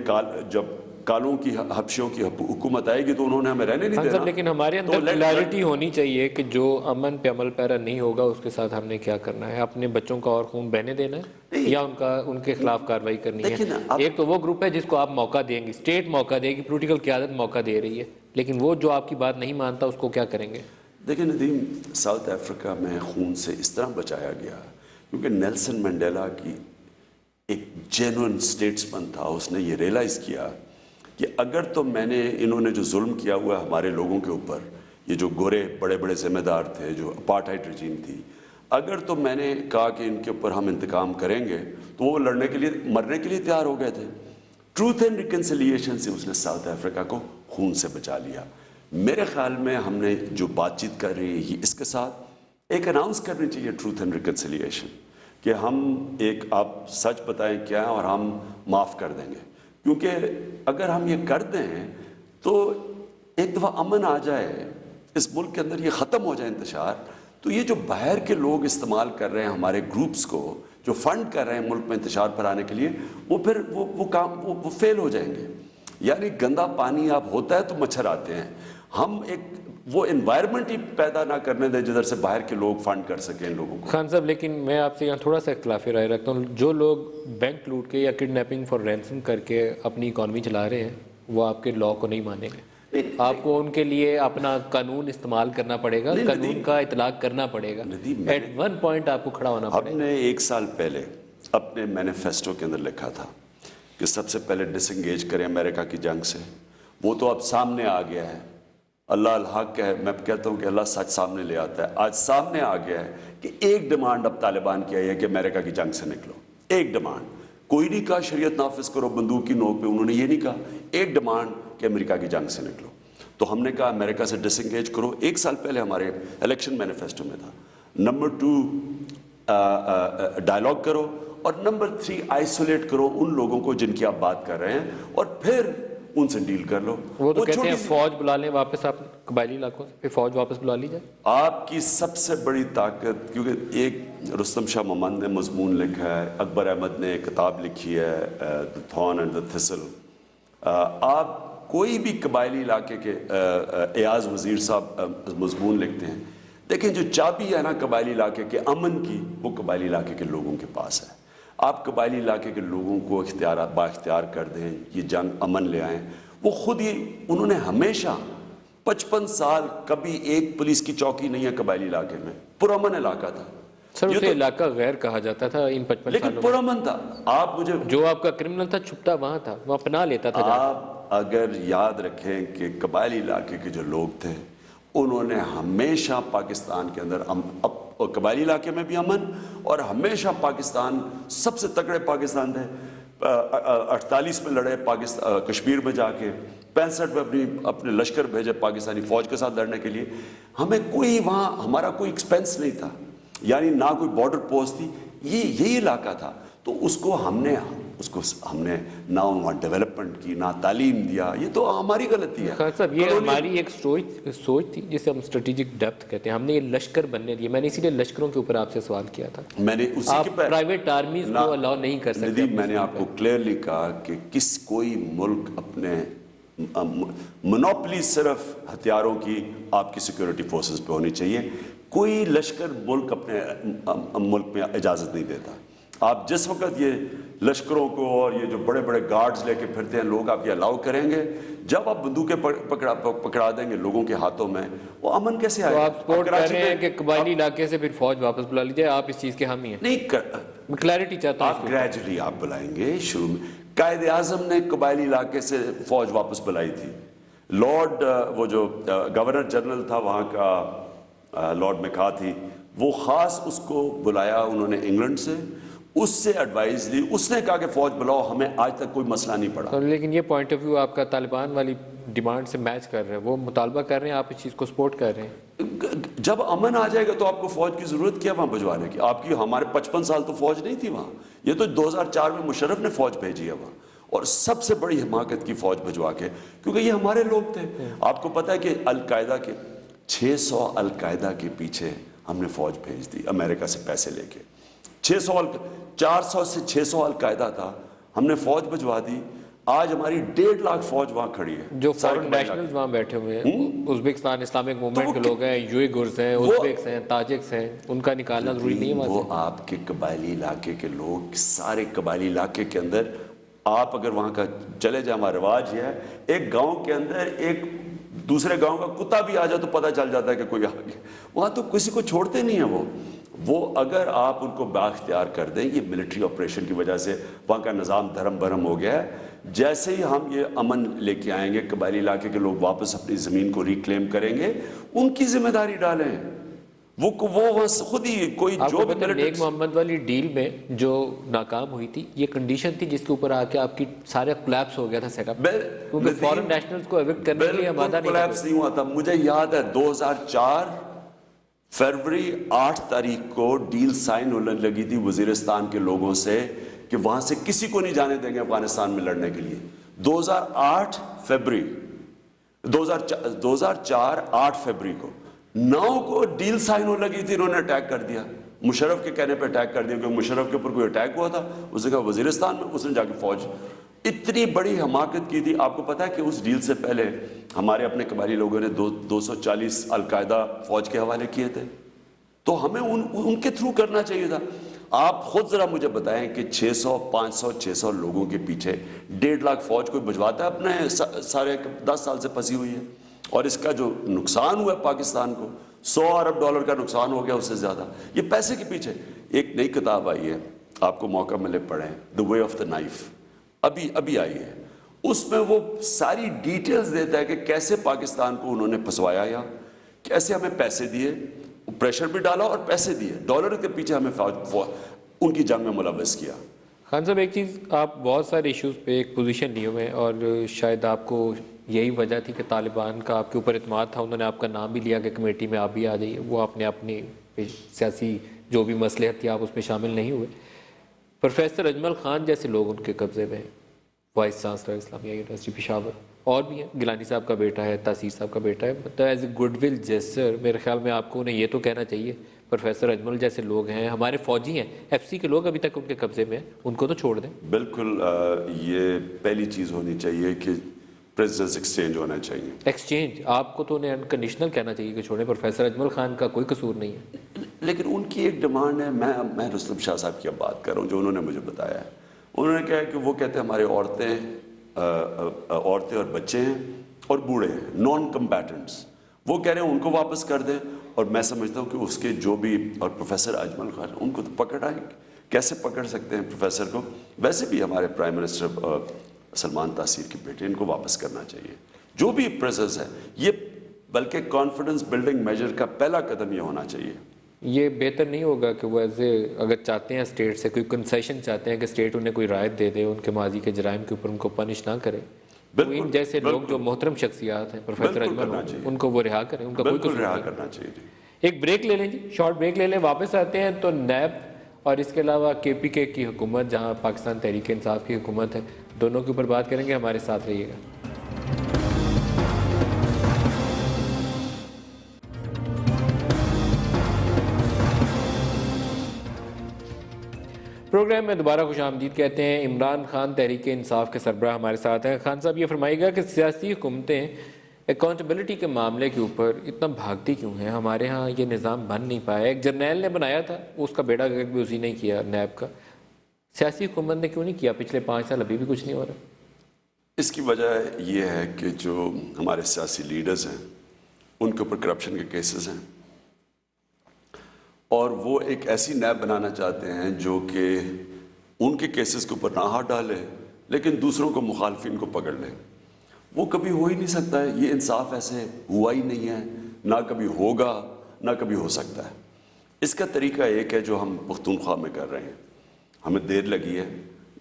جب کالوں کی حبشیوں کی حکومت آئے گی تو انہوں نے ہمیں رہنے نہیں دینا۔ لیکن ہمارے اندر کلیئرٹی ہونی چاہیے کہ جو امن پہ عمل پیرا نہیں ہوگا اس کے ساتھ ہم نے کیا کرنا ہے، اپنے بچوں کا اور خون بہنے دینا ہے یا ان کے خلاف کارروائی کرنی ہے۔ ایک تو وہ گروپ ہے جس کو آپ موقع دیں گے، اسٹیٹ موقع دے گی، پولیٹیکل قیادت موقع دے رہی ہے، لیکن وہ جو آپ کی بات نہیں مانتا اس کو کیا کریں گے؟ دیکھیں ندیم، ساؤتھ افریقہ میں خون سے اس طرح بچایا گیا کیونکہ نیلسن منڈیلا کی ایک جینوئن اسٹیٹسمن تھا، اس نے یہ ریئلائز کیا کہ اگر تو انہوں نے جو ظلم کیا ہوا ہے ہمارے لوگوں کے اوپر، یہ جو گورے بڑے بڑے ذمہ دار تھے، جو اپارٹھائڈ رجیم تھی، اگر تو میں نے کہا کہ ان کے اوپر ہم انتقام کریں گے تو وہ لڑنے کے لیے مرنے کے لیے تیار ہو گئے تھے۔ ٹروتھ اینڈ ریکنسیلیشن سے اس نے ساؤتھ افریقہ کو خون سے بچا لیا۔ میرے خیال میں ہم نے جو بات چیت کر رہی ہے اس کے ساتھ ایک اناؤنس کرنی چاہیے ٹروتھ اینڈ ریکنسیلیشن، کہ ہم آپ سچ بتائیں کیا ہے اور ہم معاف کر دیں گے، کیونکہ اگر ہم یہ کر دیں تو ایک دفعہ امن آ جائے اس ملک کے اندر، یہ ختم ہو جائے انتشار، تو یہ جو باہر کے لوگ استعمال کر رہے ہیں ہمارے گروپس کو، جو فنڈ کر رہے ہیں ملک میں انتشار پھیلانے کے لیے، وہ پھر وہ فیل ہو جائیں گے۔ یعنی گندا پانی اب ہوتا ہے تو مچھر آتے ہیں، ہم وہ انوائرمنٹ ہی پیدا نہ کرنے دیں جدھر سے باہر کے لوگ فنڈ کر سکیں ان لوگوں کو۔ خان صاحب، لیکن میں آپ سے یہاں تھوڑا سا اختلافی رائے رکھتا ہوں، جو لوگ بینک لوٹ کے یا کڈنیپنگ فار رینسم کر کے اپنی اکانومی چلا رہے ہیں وہ آپ کے لا کو نہیں مانیں گے، آپ کو ان کے لیے اپنا قانون استعمال کرنا پڑے گا، قانون کا اطلاق کرنا پڑے گا، ایٹ ون پوائنٹ آپ کو کھڑا ہونا پڑے گا۔ ہم نے 1 سال پہلے اپنے مینیفیسٹو کے اندر لکھا تھا کہ سب سے پہلے ڈس انگیج کریں امریکہ کی جنگ سے، وہ تو اب سامنے آ گیا ہے، اللہ الحق ہے، میں کہتا ہوں کہ اللہ سچ سامنے لے آتا ہے، آج سامنے آ گیا ہے کہ ایک ڈیمانڈ اب طالبان کی آئی ہے کہ امریکہ کی جنگ سے نکلو، ایک ڈیمانڈ، کوئی نہیں کہا شریعت نافذ کرو بندوق کی نوک پہ، انہوں نے یہ نہیں کہا، ایک ڈیمانڈ کہ امریکہ کی جنگ سے نکلو۔ تو ہم نے کہا امریکہ سے ڈس انگیج کرو. 1 سال پہلے ہمارے الیکشن مینیفیسٹو میں تھا. نمبر 2 ڈائلاگ کرو, اور نمبر 3 آئسولیٹ کرو ان لوگوں کو جن کی آپ بات کر رہے ہیں, اور پھر ان سے ڈیل کر لو. وہ تو کہتے ہیں فوج بلا لیں واپس آپ قبائلی علاقوں سے, پھر فوج واپس بلا لی جائے. آپ کی سب سے بڑی طاقت, کیونکہ ایک رستم شاہ ممند نے مضمون لکھا ہے, اکبر احمد نے کتاب لکھی ہے دی تھورن اینڈ دی تھسل. آپ کوئی بھی قبائلی علاقے کے, ایاز وزیر صاحب مضمون لکھتے ہیں, دیکھیں جو چابی ہے نا قبائلی علاقے کے امن کی, وہ قبائلی علاقے کے لوگوں کے پاس ہے. آپ قبائلی علاقے کے لوگوں کو با اختیار کر دیں, یہ جنگ امن لے آئیں. وہ خود ہی, انہوں نے ہمیشہ 55 سال کبھی ایک پولیس کی چوکی نہیں ہے قبائلی علاقے میں, پرامن علاقہ تھا. سر اسے علاقہ غیر کہا جاتا تھا ان 55 لیکن سالوں میں, پرامن تھا. آپ مجھے, جو آپ کا کرمنل تھا چھپتا وہاں تھا, وہاں پناہ لیتا تھا. آپ اگر یاد رکھیں کہ قبائلی علاقے کے جو لوگ تھے, انہوں نے ہمیشہ پاکستان کے اندر قبائلی علاقے میں بھی امن, اور ہمیشہ پاکستان سب سے تکڑے پاکستان تھے. 48 میں لڑے کشمیر میں جا کے, 65 میں اپنے لشکر بھیجے پاکستانی فوج کے ساتھ لڑنے کے لیے. ہمیں کوئی وہاں, ہمارا کوئی ایکسپینس نہیں تھا, یعنی نہ کوئی بارڈر پوسٹ تھی, یہی علاقہ تھا. تو اس کو ہم نے نہ وہاں ڈیولپمنٹ کی, نہ تعلیم دیا. یہ تو ہماری غلطی ہے. خیر صاحب, یہ ہماری ایک سوچ تھی جسے ہم اسٹریٹجک ڈیپتھ کہتے ہیں. ہم نے یہ لشکر بننے دیا. میں نے اسی لیے لشکروں کے اوپر آپ سے سوال کیا تھا. میں نے اسی آپ پرائیویٹ آرمیز کو الاؤ نہیں کر سکتے. میں نے آپ کو کلیئرلی کہا کہ کوئی ملک اپنے منوپلی صرف ہتھیاروں کی آپ کی سیکورٹی فورسز پہ ہونی چاہیے. کوئی لشکر ملک اپنے ملک میں اجازت نہیں دیتا. آپ جس وقت یہ لشکروں کو اور یہ جو بڑے بڑے گارڈز لے کے پھرتے ہیں لوگ, آپ یہ الاؤ کریں گے, جب آپ بندوقیں پکڑا دیں گے لوگوں کے ہاتھوں میں, وہ امن کیسے آئے گا؟ تو آپ سپورٹ کر رہے ہیں کہ قبائلی علاقے سے پھر فوج واپس بلا لی جائے, آپ اس چیز کے حامی ہیں؟ نہیں, کلیئرٹی چاہتا ہوں. آپ گریجولی آپ بلائیں گے. شروع میں قائد اعظم نے قبائلی علاقے سے فوج واپس بلائی تھی. لارڈ, وہ جو گورنر جنرل تھا وہاں کا, لارڈ میکارتھی, وہ خاص اس کو بلایا انہوں نے انگلینڈ سے, اس سے ایڈوائز لی. اس نے کہا کہ فوج بلاؤ, ہمیں آج تک کوئی مسئلہ نہیں پڑا. لیکن یہ پوائنٹ آف ویو آپ کا طالبان والی ڈیمانڈ سے میچ کر رہے ہیں, وہ مطالبہ کر رہے ہیں, آپ اس چیز کو سپورٹ کر رہے ہیں. جب امن آ جائے گا تو آپ کو فوج کی ضرورت کیا وہاں بھجوانے کی؟ آپ کی, ہمارے 55 سال تو فوج نہیں تھی وہاں. یہ تو 2004 میں مشرف نے فوج بھیجی ہے وہاں, اور سب سے بڑی حماقت کی فوج بھجوا کے, کیونکہ یہ ہمارے لوگ تھے. آپ کو پتہ ہے کہ القاعدہ کے 600 القاعدہ کے پیچھے ہم نے فوج بھیج دی امریکہ سے پیسے لے کے. 400 سے 600 القاعدہ تھا, ہم نے فوج بھجوا دی. آج ہماری 1.5 لاکھ فوج وہاں کھڑی ہے. جو فورن نیشنلز وہاں بیٹھے ہوئے ہیں, ازبکستان اسلامک موومنٹ کے لوگ ہیں, یوئیغرز ہیں, ازبکس ہیں, تاجکس ہیں, ان کا نکالنا ضروری نہیں ہے. وہ آپ کے قبائلی علاقے کے لوگ, سارے قبائلی علاقے کے اندر, آپ اگر وہاں کا چلے جائیں, ہمارا رواج یہ ہے, ایک گاؤں کے اندر ایک دوسرے گاؤں کا کتا بھی آ جائے تو پتہ چل جاتا ہے کہ کوئی آ گیا. وہاں تو کسی کو چھوڑتے نہیں ہیں. وہ اگر آپ ان کو بااختیار کر دیں, یہ ملٹری آپریشن کی وجہ سے وہاں کا نظام دھرم برہم ہو گیا ہے. جیسے ہی ہم یہ امن لے کے آئیں گے, قبائلی علاقے کے لوگ واپس اپنی زمین کو ریکلیم کریں گے, ان کی ذمہ داری ڈالیں. وہ خود ہی کوئی جو بھی نیک محمد والی ڈیل میں جو ناکام ہوئی تھی, یہ کنڈیشن تھی جس کے اوپر آ کے آپ کی سارے کولیپس ہو گیا تھا سیٹ اپ, کیونکہ فورن نیشنلز کو ایوکٹ کرنے کے لیے آمادہ نہیں ہوا تھا. مجھے یاد ہے 2004 فروری 8 تاریخ کو ڈیل سائن ہونے لگی تھی وزیرستان کے لوگوں سے کہ وہاں سے کسی کو نہیں جانے دیں گے افغانستان میں لڑنے کے لیے. 2008 فروری 2004 8 فروری کو 9 کو ڈیل سائن ہونے لگی تھی, انہوں نے اٹیک کر دیا. مشرف کے کہنے پہ اٹیک کر دیا, کیونکہ مشرف کے اوپر کوئی اٹیک ہوا تھا, اس نے کہا وزیرستان میں, اس نے جا کے فوج, اتنی بڑی حماقت کی تھی. آپ کو پتا ہے کہ اس ڈیل سے پہلے ہمارے اپنے قبائلی لوگوں نے 240 القاعدہ فوج کے حوالے کیے تھے. تو ہمیں ان کے تھرو کرنا چاہیے تھا. آپ خود ذرا مجھے بتائیں کہ 600 500 600 لوگوں کے پیچھے 1.5 لاکھ فوج کوئی بھجواتا ہے اپنے سارے 10 سال سے پھنسی ہوئی ہے, اور اس کا جو نقصان ہوا ہے پاکستان کو, $100 ارب کا نقصان ہو گیا, اس سے زیادہ. یہ پیسے کے پیچھے. ایک نئی کتاب آئی ہے, آپ کو موقع ملے پڑھیں, The Way of the Knife, ابھی آئی ہے. اس میں وہ ساری ڈیٹیلز دیتا ہے کہ کیسے پاکستان کو انہوں نے پھنسوایا, یا کیسے ہمیں پیسے دیے, پریشر بھی ڈالا اور پیسے دیے, ڈالر کے پیچھے ہمیں ان کی جنگ میں ملوث کیا. خان صاحب ایک چیز، آپ بہت سارے ایشوز پہ ایک پوزیشن لیے ہوئے ہیں اور شاید آپ کو یہی وجہ تھی کہ طالبان کا آپ کے اوپر اعتماد تھا، انہوں نے آپ کا نام بھی لیا کہ کمیٹی میں آپ بھی آ جائیے، وہ آپ نے اپنی سیاسی جو بھی مصلحت تھی آپ اس میں شامل نہیں ہوئے۔ پروفیسر اجمل خان جیسے لوگ ان کے قبضے میں ہیں، وائس چانسلر اسلامیہ یونیورسٹی پشاور، اور بھی ہیں، گیلانی صاحب کا بیٹا ہے، تاثیر صاحب کا بیٹا ہے، مطلب ایز اے گڈ ول جیسر میرے خیال میں آپ کو انہیں یہ تو کہنا چاہیے پروفیسر اجمل جیسے لوگ ہیں، ہمارے فوجی ہیں، ایف سی کے لوگ ابھی تک ان کے قبضے میں ہیں، ان کو تو چھوڑ دیں۔ بالکل یہ پہلی چیز ہونی چاہیے کہ پریزیڈنس ایکسچینج ہونا چاہیے۔ ایکسچینج آپ کو تو انہیں انکنڈیشنل کہنا چاہیے کہ چھوڑیں، پروفیسر اجمل خان کا کوئی قصور نہیں ہے۔ لیکن ان کی ایک ڈیمانڈ ہے، میں رستم شاہ صاحب کی اب بات کر رہا ہوں جو انہوں نے مجھے بتایا ہے، انہوں نے کہا کہ وہ کہتے ہیں ہمارے عورتیں اور بچے ہیں اور بوڑھے ہیں، نان کمبیٹنٹس، وہ کہہ رہے ہیں ان کو واپس کر دیں، اور میں سمجھتا ہوں کہ اس کے جو بھی، اور پروفیسر اجمل خان ان کو تو پکڑ آئیں گے، کیسے پکڑ سکتے ہیں پروفیسر کو؟ ویسے بھی ہمارے پرائم منسٹر سلمان تاثیر کے بیٹے، ان کو واپس کرنا چاہیے جو بھی پریزنس ہے یہ، بلکہ کانفیڈنس بلڈنگ میجر کا پہلا قدم یہ ہونا چاہیے۔ یہ بہتر نہیں ہوگا کہ وہ ایز اے اگر چاہتے ہیں اسٹیٹ سے کوئی کنسیشن چاہتے ہیں کہ اسٹیٹ انہیں کوئی رعایت دے دے ان کے ماضی کے جرائم کے اوپر، ان کو پنش نہ کرے، تو ان جیسے لوگ جو محترم شخصیات ہیں پروفیسر اجمل، ان کو وہ رہا کریں، ان کا کوئی قصور رہا نہیں۔ کرنا چاہیے۔ ایک بریک لے لیں جی، شارٹ بریک لے لیں، واپس آتے ہیں تو نیب اور اس کے علاوہ کے پی کے کی حکومت، جہاں پاکستان تحریک انصاف کی حکومت ہے، دونوں کے اوپر بات کریں گے، ہمارے ساتھ رہیے گا۔ پروگرام میں دوبارہ خوش آمدید کہتے ہیں۔ عمران خان تحریک انصاف کے سربراہ ہمارے ساتھ ہیں۔ خان صاحب یہ فرمائیے گا کہ سیاسی حکومتیں اکاؤنٹیبلٹی کے معاملے کے اوپر اتنا بھاگتی کیوں ہیں؟ ہمارے ہاں یہ نظام بن نہیں پایا، ایک جرنیل نے بنایا تھا، اس کا بیڑا گرک بھی اسی نے کیا، نیب کا، سیاسی حکومت نے کیوں نہیں کیا؟ پچھلے 5 سال ابھی بھی کچھ نہیں ہو رہا۔ اس کی وجہ یہ ہے کہ جو ہمارے سیاسی لیڈرز ہیں ان کے اوپر کرپشن کے کیسز ہیں، اور وہ ایک ایسی نیب بنانا چاہتے ہیں جو کہ ان کے کیسز کے اوپر نہ ہاتھ ڈالے لیکن دوسروں کو، مخالفین کو پکڑ لے۔ وہ کبھی ہو ہی نہیں سکتا ہے، یہ انصاف ایسے ہوا ہی نہیں ہے، نہ کبھی ہوگا نہ کبھی ہو سکتا ہے۔ اس کا طریقہ ایک ہے جو ہم پختونخوا میں کر رہے ہیں، ہمیں دیر لگی ہے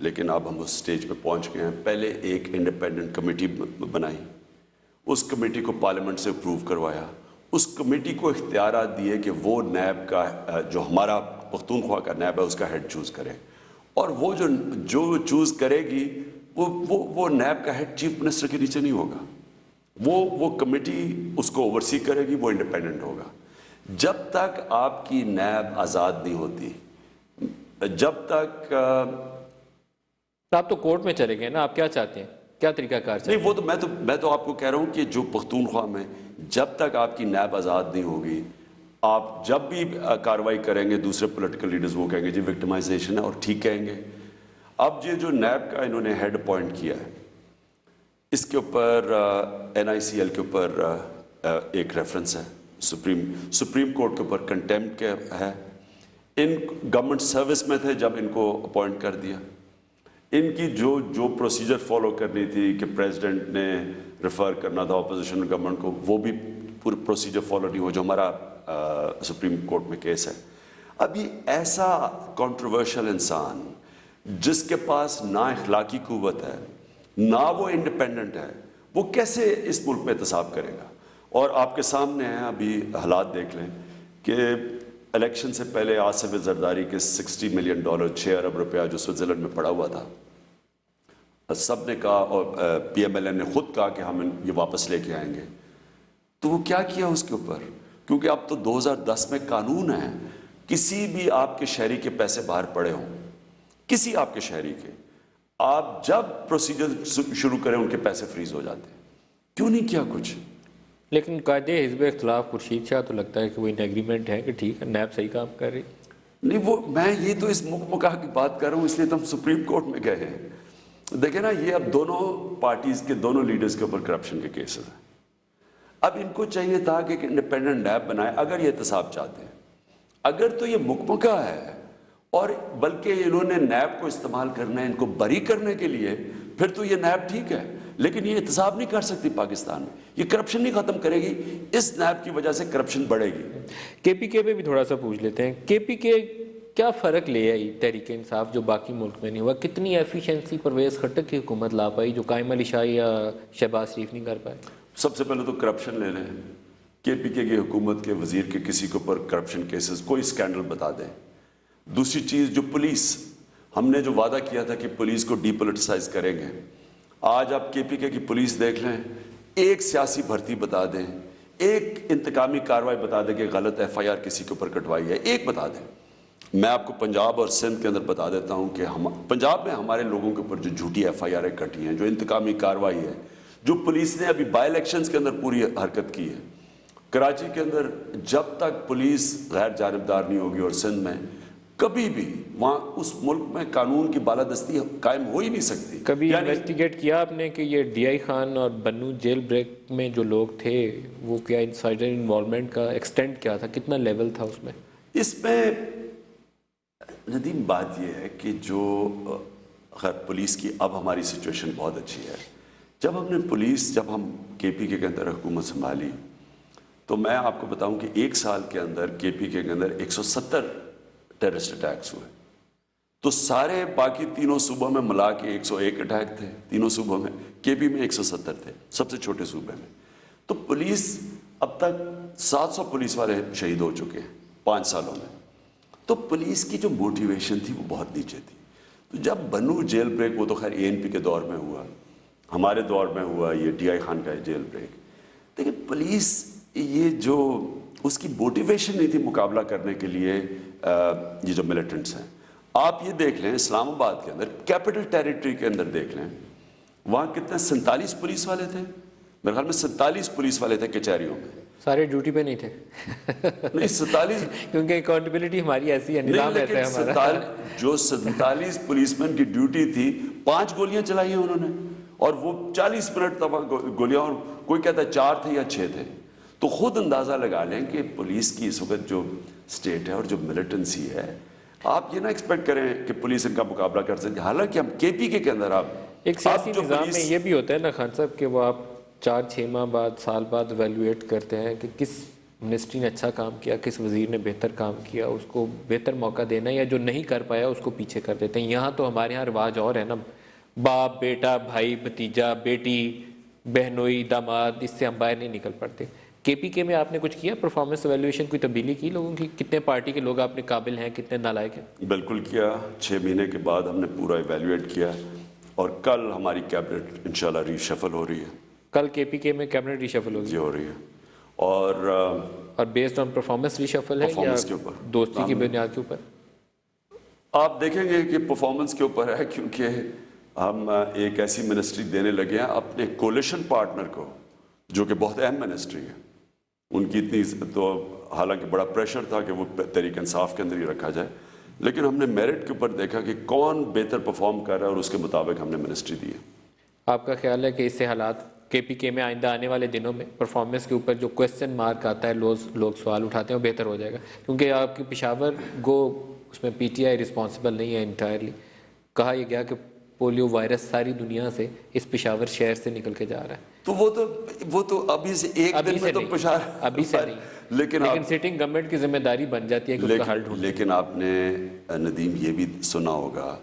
لیکن اب ہم اس سٹیج پہ پہنچ گئے ہیں۔ پہلے ایک انڈیپینڈنٹ کمیٹی بنائی، اس کمیٹی کو پارلیمنٹ سے اپروو کروایا، اس کمیٹی کو اختیارات دیے کہ وہ نیب کا، جو ہمارا پختونخوا کا نیب ہے، اس کا ہیڈ چوز کرے، اور وہ جو چوز کرے گی وہ نیب کا ہیڈ چیف منسٹر کے نیچے نہیں ہوگا، وہ کمیٹی اس کو اوورسی کرے گی، وہ انڈیپینڈنٹ ہوگا۔ جب تک آپ کی نیب آزاد نہیں ہوتی، جب تک آپ تو کورٹ میں چلے گئے نا، آپ کیا چاہتے ہیں؟ کیا طریقہ کار چاہتے ہیں؟ نہیں، وہ تو میں تو آپ کو کہہ رہا ہوں کہ جو پختونخوا میں جب تک آپ کی نیب آزاد نہیں ہوگی، آپ جب بھی کارروائی کریں گے، دوسرے پولیٹیکل لیڈرز وہ کہیں گے جی وکٹمائزیشن ہے، اور ٹھیک کہیں گے۔ اب یہ جو نیب کا انہوں نے ہیڈ اپوائنٹ کیا ہے، اس کے اوپر NICL کے اوپر ایک ریفرنس ہے، سپریم کورٹ کے اوپر کنٹیمپٹ ہے۔ ان گورنمنٹ سروس میں تھے جب ان کو اپوائنٹ کر دیا، ان کی جو پروسیجر فالو کرنی تھی کہ پریزیڈنٹ نے ریفر کرنا تھا اپوزیشن گورنمنٹ کو، وہ بھی پورے پروسیجر فالو نہیں ہوا، جو ہمارا سپریم کورٹ میں کیس ہے۔ اب یہ ایسا کنٹروورشل انسان جس کے پاس نہ اخلاقی قوت ہے نہ وہ انڈیپینڈنٹ ہے، وہ کیسے اس ملک میں احتساب کرے گا؟ اور آپ کے سامنے ہیں ابھی حالات، دیکھ لیں کہ الیکشن سے پہلے آصف زرداری کے $60 ملین، 6 ارب روپیہ جو سوئٹزرلینڈ میں پڑا ہوا تھا، سب نے کہا، اور PMLN نے خود کہا کہ ہم یہ واپس لے کے آئیں گے، تو وہ کیا کیا اس کے اوپر؟ کیونکہ اب تو 2010 میں قانون ہے، کسی بھی آپ کے شہری کے پیسے باہر پڑے ہوں، کسی آپ کے شہری کے، آپ جب پروسیجر شروع کریں ان کے پیسے فریز ہو جاتے ہیں۔ کیوں نہیں کیا کچھ؟ لیکن قائد حزب اختلاف خورشید شاہ تو لگتا ہے کہ وہ ان ایگریمنٹ ہے کہ ٹھیک ہے نیب صحیح کام کر رہی۔ نہیں، وہ میں یہ تو اس مکہ کی بات کر رہا ہوں، اس لیے تو ہم سپریم کورٹ میں گئے ہیں۔ دیکھیں نا، یہ اب دونوں پارٹیز کے، دونوں لیڈرز کے اوپر کرپشن کے کیسز ہیں۔ اب ان کو چاہیے تھا کہ ایک انڈیپینڈنٹ نیب بنائے اگر یہ احتساب چاہتے ہیں۔ اگر تو یہ مکمکہ ہے، اور بلکہ انہوں نے نیب کو استعمال کرنا ہے ان کو بری کرنے کے لیے، پھر تو یہ نیب ٹھیک ہے، لیکن یہ احتساب نہیں کر سکتی پاکستان میں، یہ کرپشن نہیں ختم کرے گی، اس نیب کی وجہ سے کرپشن بڑھے گی۔ کے پی کے پہ بھی تھوڑا سا پوچھ لیتے ہیں۔ کے پی کے کیا فرق لے آئی تحریک انصاف جو باقی ملک میں نہیں ہوا؟ کتنی ایفیشنسی پرویز خٹک کی حکومت لا پائی جو قائم علی شاہ یا شہباز شریف نہیں کر پائے؟ سب سے پہلے تو کرپشن لے لیں، کے پی کے حکومت کے وزیر کے کسی کے اوپر کرپشن کیسز کوئی اسکینڈل بتا دیں۔ دوسری چیز جو پولیس، ہم نے جو وعدہ کیا تھا کہ پولیس کو ڈی پولیٹیسائز کریں گے، آج آپ کے پی کے کی پولیس دیکھ لیں، ایک سیاسی بھرتی بتا دیں، ایک انتقامی کارروائی بتا دیں کہ غلط ایف آئی آر کسی کے اوپر کٹوائی ہے، ایک بتا دیں۔ میں آپ کو پنجاب اور سندھ کے اندر بتا دیتا ہوں کہ پنجاب میں ہمارے لوگوں کے اوپر جو جھوٹی ایف آئی آریں کٹی ہیں، جو انتقامی کارروائی ہے، جو پولیس نے ابھی بائی الیکشنز کے اندر پوری حرکت کی ہے، کراچی کے اندر جب تک پولیس غیر جانبدار نہیں ہوگی اور سندھ میں کبھی بھی وہاں اس ملک میں قانون کی بالادستی قائم ہو ہی نہیں سکتی۔ کبھی انویسٹیگیٹ کیا آپ نے کہ یہ ڈی آئی خان اور بنو جیل بریک میں جو لوگ تھے وہ کیا انسائڈر انوالومنٹ کا ایکسٹینٹ کیا تھا، کتنا لیول تھا اس میں؟ اس میں ندیم بات یہ ہے کہ جو خیر پولیس کی اب ہماری سچویشن بہت اچھی ہے۔ جب ہم کے پی کے اندر حکومت سنبھالی تو میں آپ کو بتاؤں کہ ایک سال کے اندر کے پی کے اندر 170 ٹیررسٹ اٹیکس ہوئے، تو سارے باقی تینوں صوبوں میں ملا کے 101 اٹیک تھے، تینوں صوبوں میں، کے پی میں 170 تھے، سب سے چھوٹے صوبے میں۔ تو پولیس اب تک 700 پولیس والے شہید ہو چکے ہیں 5 سالوں میں۔ تو پولیس کی جو موٹیویشن تھی وہ بہت نیچے تھی۔ تو جب بنو جیل بریک، وہ تو خیر اے این پی کے دور میں ہوا، ہمارے دور میں ہوا یہ ڈی آئی خان کا جیل بریک، لیکن پولیس یہ جو اس کی موٹیویشن نہیں تھی مقابلہ کرنے کے لیے یہ جو ملیٹنٹس ہیں۔ آپ یہ دیکھ لیں اسلام آباد کے اندر، کیپٹل ٹیریٹری کے اندر دیکھ لیں، وہاں کتنے 47 پولیس والے تھے، میرے خیال میں 47 پولیس والے تھے کچہریوں میں۔ سارے ڈیوٹی پہ نہیں تھے؟ نہیں 47، کیونکہ اکاؤنٹیبلٹی ہماری ایسی ہے، نظام ایسا ہے ہمارا۔ جو 47 پولیس مین کی ڈیوٹی تھی، 5 گولیاں چلائی ہیں انہوں نے، اور وہ 40 منٹ تک گولیاں، اور کوئی کہتا ہے 4 تھے یا 6 تھے۔ تو خود اندازہ لگا لیں کہ پولیس کی اس وقت جو سٹیٹ ہے اور جو ملیٹنسی ہے، آپ یہ نہ ایکسپیکٹ کریں کہ پولیس ان کا مقابلہ کر سکتے۔ حالانکہ ہم کے پی کے اندر ایک سیاسی نظام میں یہ بھی ہوتا ہے نا خان صاحب کہ وہ آپ 4-6 ماہ بعد، سال بعد ایویلویٹ کرتے ہیں کہ کس منسٹری نے اچھا کام کیا، کس وزیر نے بہتر کام کیا، اس کو بہتر موقع دینا، یا جو نہیں کر پایا اس کو پیچھے کر دیتے ہیں۔ یہاں تو ہمارے یہاں رواج اور ہے نا، باپ بیٹا، بھائی بھتیجا، بیٹی بہنوئی، داماد، اس سے ہم باہر نہیں نکل پڑتے۔ کے پی کے میں آپ نے کچھ کیا پرفارمنس ایویلویشن، کوئی تبدیلی کی لوگوں کی؟ کتنے پارٹی کے لوگ آپ نے قابل ہیں، کتنے نالائق ہیں؟ بالکل کیا، 6 مہینے کے بعد ہم نے پورا ایویلویٹ کیا، اور کل ہماری کیبنٹ انشاءاللہ ری شفل ہو رہی ہے۔ کل کے پی کے میں کیبنٹ ری شفل ہوگی؟ جی ہو رہی ہے، اور based on performance reshuffle ہے یا پرفارمنس کے اوپر، دوستی کی بنیاد کے اوپر؟ آپ دیکھیں گے کہ پرفارمنس کے اوپر ہے، کیونکہ ہم ایک ایسی منسٹری دینے لگے ہیں اپنے کولیشن پارٹنر کو جو کہ بہت اہم منسٹری ہے۔ ان کی اتنی تو حالانکہ بڑا پریشر تھا کہ وہ تحریک انصاف کے اندر ہی رکھا جائے، لیکن ہم نے میرٹ کے اوپر دیکھا کہ کون بہتر پرفارم کر رہا ہے اور اس کے مطابق ہم نے منسٹری دی ہے۔ آپ کا خیال ہے کہ اس سے حالات کے پی کے میں آئندہ آنے والے دنوں میں پرفارمنس کے اوپر جو کویسچن مارک آتا ہے، لوگ سوال اٹھاتے ہیں، وہ بہتر ہو جائے گا؟ کیونکہ آپ کی پشاور گو اس میں پی ٹی آئی رسپانسبل نہیں ہے انٹائرلی۔ کہا یہ گیا کہ پولیو وائرس ساری دنیا سے اس پشاور شہر سے نکل کے جا رہا ہے۔ تو وہ تو ابھی سے ایک دن میں تو ابھی سے نہیں، لیکن سٹنگ گورنمنٹ کی ذمہ داری بن جاتی ہے کہ اس کا حل ڈھونڈے۔ لیکن آپ نے ندیم یہ بھی سنا ہوگا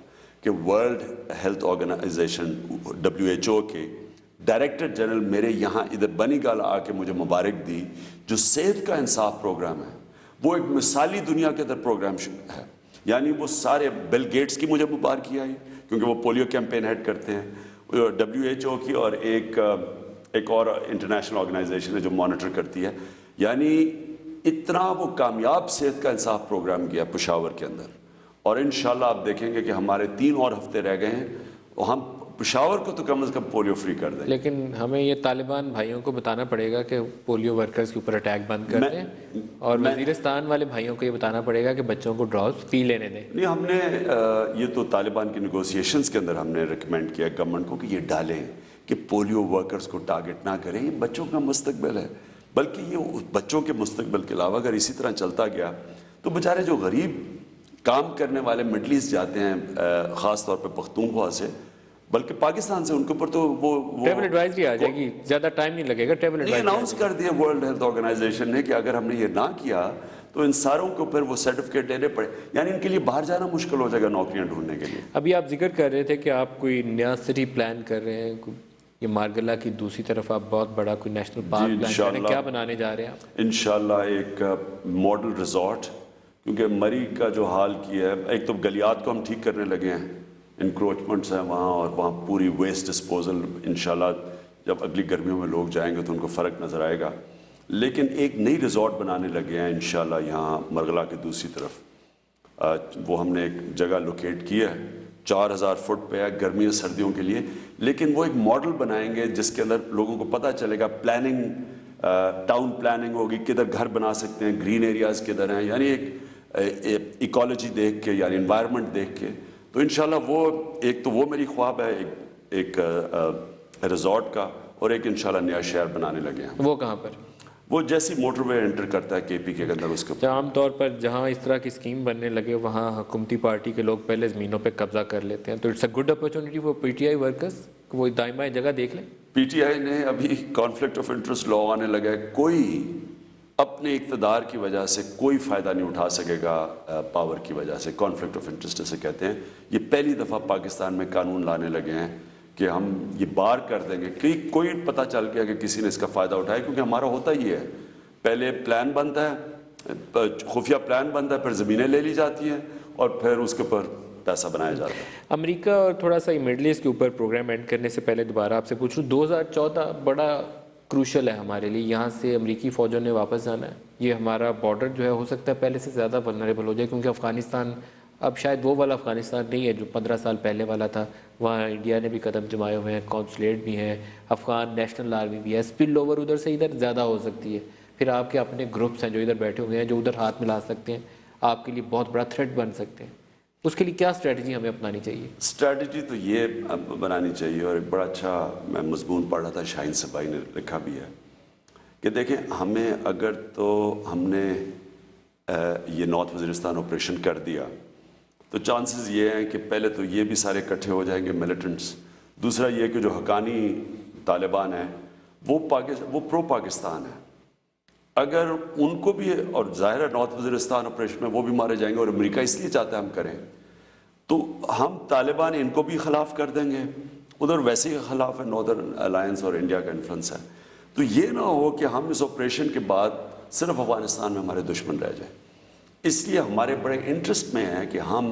کہ ورلڈ ہیلتھ آرگنائزیشن WHO کے ڈائریکٹر جنرل میرے یہاں ادھر بنی گال آ کے مجھے مبارک دی، جو صحت کا انصاف پروگرام ہے وہ ایک مثالی دنیا کے اندر پروگرام ہے۔ یعنی وہ سارے بل گیٹس کی مجھے مبارکی آئی کیونکہ وہ پولیو کیمپین ہیڈ کرتے ہیں، WHO کی، اور ایک اور انٹرنیشنل آرگنائزیشن ہے جو مانیٹر کرتی ہے۔ یعنی اتنا وہ کامیاب صحت کا انصاف پروگرام کیا پشاور کے اندر، اور انشاءاللہ آپ دیکھیں گے کہ ہمارے 3 اور ہفتے رہ گئے ہیں اور ہم پشاور کو تو کم از کم پولیو فری کر دیں۔ لیکن ہمیں یہ طالبان بھائیوں کو بتانا پڑے گا کہ پولیو ورکرز کے اوپر اٹیک بند کر دیں، اور وزیرستان والے بھائیوں کو یہ بتانا پڑے گا کہ بچوں کو ڈراپس پی لینے دیں۔ نہیں، ہم نے یہ تو طالبان کی نیگوسیشنز کے اندر ہم نے ریکمینڈ کیا گورنمنٹ کو کہ یہ ڈالیں کہ پولیو ورکرز کو ٹارگٹ نہ کریں، یہ بچوں کا مستقبل ہے، بلکہ یہ بچوں کے مستقبل کے علاوہ اگر اسی طرح چلتا گیا تو بیچارے جو غریب کام کرنے والے مڈل ایسٹ جاتے ہیں، خاص طور پہ پختونخوا سے، بلکہ پاکستان سے، ان کے اوپر تو وہ ٹریول ایڈوائزری آ جائے گی، زیادہ ٹائم نہیں لگے گا۔ ٹریول اناؤنس کر دیا ورلڈ ہیلتھ آرگنائزیشن نے کہ اگر ہم نے یہ نہ کیا تو ان ساروں کو پھر وہ سرٹیفکیٹ دینے پڑے، یعنی ان کے لیے باہر جانا مشکل ہو جائے گا نوکریاں ڈھونڈنے کے لیے۔ ابھی آپ ذکر کر رہے تھے کہ آپ کوئی نیا سٹی پلان کر رہے ہیں، یہ مارگلا کی دوسری طرف آپ بہت بڑا کوئی نیشنل پارک پلان کر رہے ہیں، کیا بنانے جا رہے ہیں آپ؟ انشاءاللہ ایک ماڈل ریزورٹ، کیونکہ مری کا جو حال کیا ہے، ایک تو گلیات کو ہم ٹھیک کرنے لگے ہیں، انکروچمنٹس ہیں وہاں، اور وہاں پوری ویسٹ ڈسپوزل انشاءاللہ جب اگلی گرمیوں میں لوگ جائیں گے تو ان کو فرق نظر آئے گا، لیکن ایک نئی ریزورٹ بنانے لگے ہیں انشاءاللہ یہاں مرغلا کی دوسری طرف۔ وہ ہم نے ایک جگہ لوکیٹ کی ہے، 4000 فٹ پہ ہے گرمیوں سردیوں کے لیے، لیکن وہ ایک ماڈل بنائیں گے جس کے اندر لوگوں کو پتہ چلے گا پلاننگ، ٹاؤن پلاننگ ہوگی، کدھر گھر بنا سکتے ہیں، گرین ایریاز کدھر ہیں، یعنی ایک ایکالوجی دیکھ کے، یعنی انوائرمنٹ دیکھ کے۔ تو انشاءاللہ وہ ایک تو وہ میری خواب ہے ایک ریزورٹ کا، اور ایک انشاءاللہ نیا شہر بنانے لگے ہیں۔ وہ کہاں پر؟ وہ جیسی موٹر وے انٹر کرتا ہے کے پی کے اندر اس کے عام طور پر جہاں اس طرح کی اسکیم بننے لگے وہاں حکومتی پارٹی کے لوگ پہلے زمینوں پہ قبضہ کر لیتے ہیں، تو it's a good opportunity for P T I workers کہ وہ دائیں بائیں جگہ دیکھ لیں۔ پی ٹی آئی نے ابھی کانفلکٹ آف انٹرسٹ لا آنے لگا ہے، کوئی اپنے اقتدار کی وجہ سے کوئی فائدہ نہیں اٹھا سکے گا، پاور کی وجہ سے، کانفلکٹ آف انٹرسٹ اسے کہتے ہیں۔ یہ پہلی دفعہ پاکستان میں قانون لانے لگے ہیں کہ ہم یہ بار کر دیں گے کہ کوئی پتہ چل گیا کہ کسی نے اس کا فائدہ اٹھایا، کیونکہ ہمارا ہوتا ہی ہے، پہلے پلان بنتا ہے، خفیہ پلان بنتا ہے، پھر زمینیں لے لی جاتی ہیں اور پھر اس کے اوپر پیسہ بنایا جاتا ہے۔ امریکہ اور تھوڑا سا مڈل ایسٹ کے اوپر پروگرام اینڈ کرنے سے پہلے دوبارہ آپ سے پوچھوں، 2014 بڑا کروشل ہے ہمارے لیے، یہاں سے امریکی فوجوں نے واپس جانا ہے، یہ ہمارا بارڈر جو ہے ہو سکتا ہے پہلے سے زیادہ ولنریبل ہو جائے، کیونکہ افغانستان اب شاید وہ والا افغانستان نہیں ہے جو 15 سال پہلے والا تھا، وہاں انڈیا نے بھی قدم جمائے ہوئے ہیں، کونسولیٹ بھی ہیں، افغان نیشنل آرمی بھی ہے، اسپل اوور ادھر سے ادھر زیادہ ہو سکتی ہے، پھر آپ کے اپنے گروپس ہیں جو ادھر بیٹھے ہوئے ہیں جو ادھر ہاتھ ملا سکتے ہیں، آپ کے لیے بہت بڑا تھریٹ بن سکتے ہیں، اس کے لیے کیا اسٹریٹجی ہمیں اپنانی چاہیے؟ اسٹریٹجی تو یہ بنانی چاہیے، اور ایک بڑا اچھا میں مضمون پڑھ رہا تھا، شاہین صبائی نے لکھا بھی ہے کہ دیکھیں ہمیں اگر تو ہم نے یہ نارتھ وزیرستان آپریشن کر دیا تو چانسز یہ ہیں کہ پہلے تو یہ بھی سارے اکٹھے ہو جائیں گے ملیٹنٹس، دوسرا یہ کہ جو حقانی طالبان ہیں وہ پرو پاکستان ہیں، اگر ان کو بھی، اور ظاہر ہے نارتھ وزیرستان آپریشن میں وہ بھی مارے جائیں گے، اور امریکہ اس لیے چاہتا ہے ہم کریں، تو ہم طالبان ان کو بھی خلاف کر دیں گے، ادھر ویسے ہی خلاف ہے، ناردرن الائنس اور انڈیا کا انفلوئنس ہے، تو یہ نہ ہو کہ ہم اس آپریشن کے بعد صرف افغانستان میں ہمارے دشمن رہ جائیں۔ اس لیے ہمارے بڑے انٹرسٹ میں ہے کہ ہم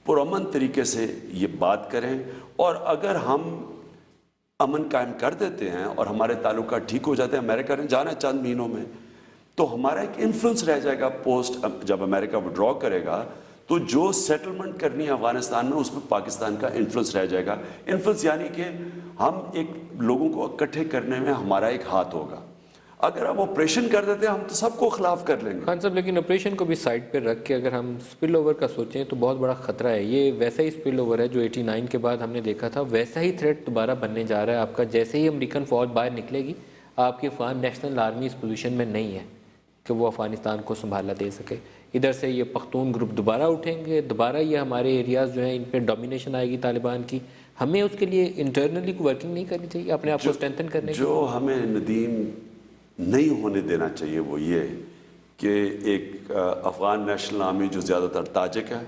پرامن طریقے سے یہ بات کریں، اور اگر ہم امن قائم کر دیتے ہیں اور ہمارے تعلقات ٹھیک ہو جاتے ہیں، امریکہ نے جانا ہے چند مہینوں میں، تو ہمارا ایک انفلوئنس رہ جائے گا پوسٹ، جب امریکہ وڈرا کرے گا تو جو سیٹلمنٹ کرنی ہے افغانستان میں اس میں پاکستان کا انفلوئنس رہ جائے گا۔ انفلوئنس یعنی کہ ہم ایک لوگوں کو اکٹھے کرنے میں ہمارا ایک ہاتھ ہوگا۔ اگر ہم آپریشن کر دیتے ہیں ہم تو سب کو خلاف کر لیں گے۔ خان صاحب لیکن آپریشن کو بھی سائڈ پہ رکھ کے اگر ہم اسپل اوور کا سوچیں تو بہت بڑا خطرہ ہے، یہ ویسا ہی اسپل اوور ہے جو 89 کے بعد ہم نے دیکھا تھا، ویسا ہی تھریٹ دوبارہ بننے جا رہا ہے آپ کا، جیسے ہی امریکن فوج باہر نکلے گی آپ کی افغان نیشنل آرمی اس پوزیشن میں نہیں ہے کہ وہ افغانستان کو سنبھالا دے سکے، ادھر سے یہ پختون گروپ دوبارہ اٹھیں گے، دوبارہ یہ ہمارے ایریاز جو ہیں ان پہ ڈومینیشن آئے گی طالبان کی، ہمیں اس کے لیے انٹرنلی ورکنگ نہیں کرنی چاہیے اپنے آپ کو اسٹرینتھن کرنے کی؟ جو ہمیں ندیم نہیں ہونے دینا چاہیے وہ یہ کہ ایک افغان نیشنل آرمی جو زیادہ تر تاجک ہے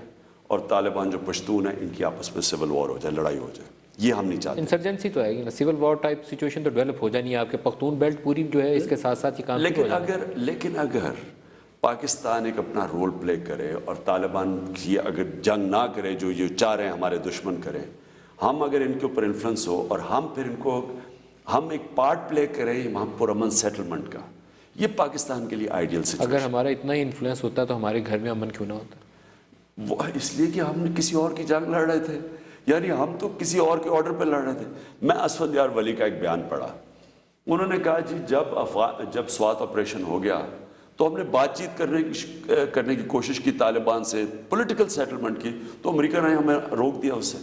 اور طالبان جو پشتون ہیں ان کی آپس میں سول وار ہو جائے، لڑائی ہو جائے، یہ ہم نہیں چاہتے۔ انسرجنسی تو آئے گی نا، سول وار ٹائپ سچویشن تو ڈیولپ ہو جانی ہے، آپ کے پختون بیلٹ پوری جو ہے اس کے ساتھ ساتھ یہ کام لیکن اگر پاکستان ایک اپنا رول پلے کرے اور طالبان کی اگر جنگ نہ کرے جو یہ چاہ رہے ہیں ہمارے دشمن کریں، ہم اگر ان کے اوپر انفلوئنس ہو اور ہم پھر ان کو ہم ایک پارٹ پلے کریں وہاں پرامن سیٹلمنٹ کا، یہ پاکستان کے لیے آئیڈیل سچویشن۔ اگر ہمارا اتنا ہی انفلوئنس ہوتا تو ہمارے گھر میں امن کیوں نہ ہوتا؟ وہ اس لیے کہ ہم نے کسی اور کی جنگ لڑ رہے تھے، یعنی ہم تو کسی اور کے آرڈر پہ لڑ رہے تھے۔ میں اسود یار ولی کا ایک بیان پڑھا، انہوں نے کہا جی جب سوات آپریشن ہو گیا تو ہم نے بات چیت کرنے کی کوشش کی طالبان سے، پولیٹیکل سیٹلمنٹ کی، تو امریکہ نے ہمیں روک دیا اس سے۔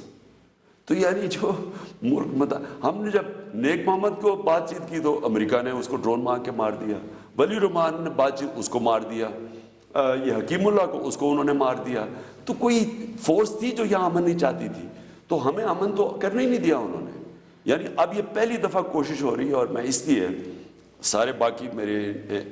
تو یعنی جو ملک ہم نے جب نیک محمد کو بات چیت کی تو امریکہ نے اس کو ڈرون مار کے مار دیا، ولی الرحمان نے بات چیت اس کو مار دیا، یہ حکیم اللہ کو اس کو انہوں نے مار دیا۔ تو کوئی فورس تھی جو یہاں امن نہیں چاہتی تھی، تو ہمیں امن تو کرنے ہی نہیں دیا انہوں نے۔ یعنی اب یہ پہلی دفعہ کوشش ہو رہی ہے، اور میں اس لیے سارے باقی میرے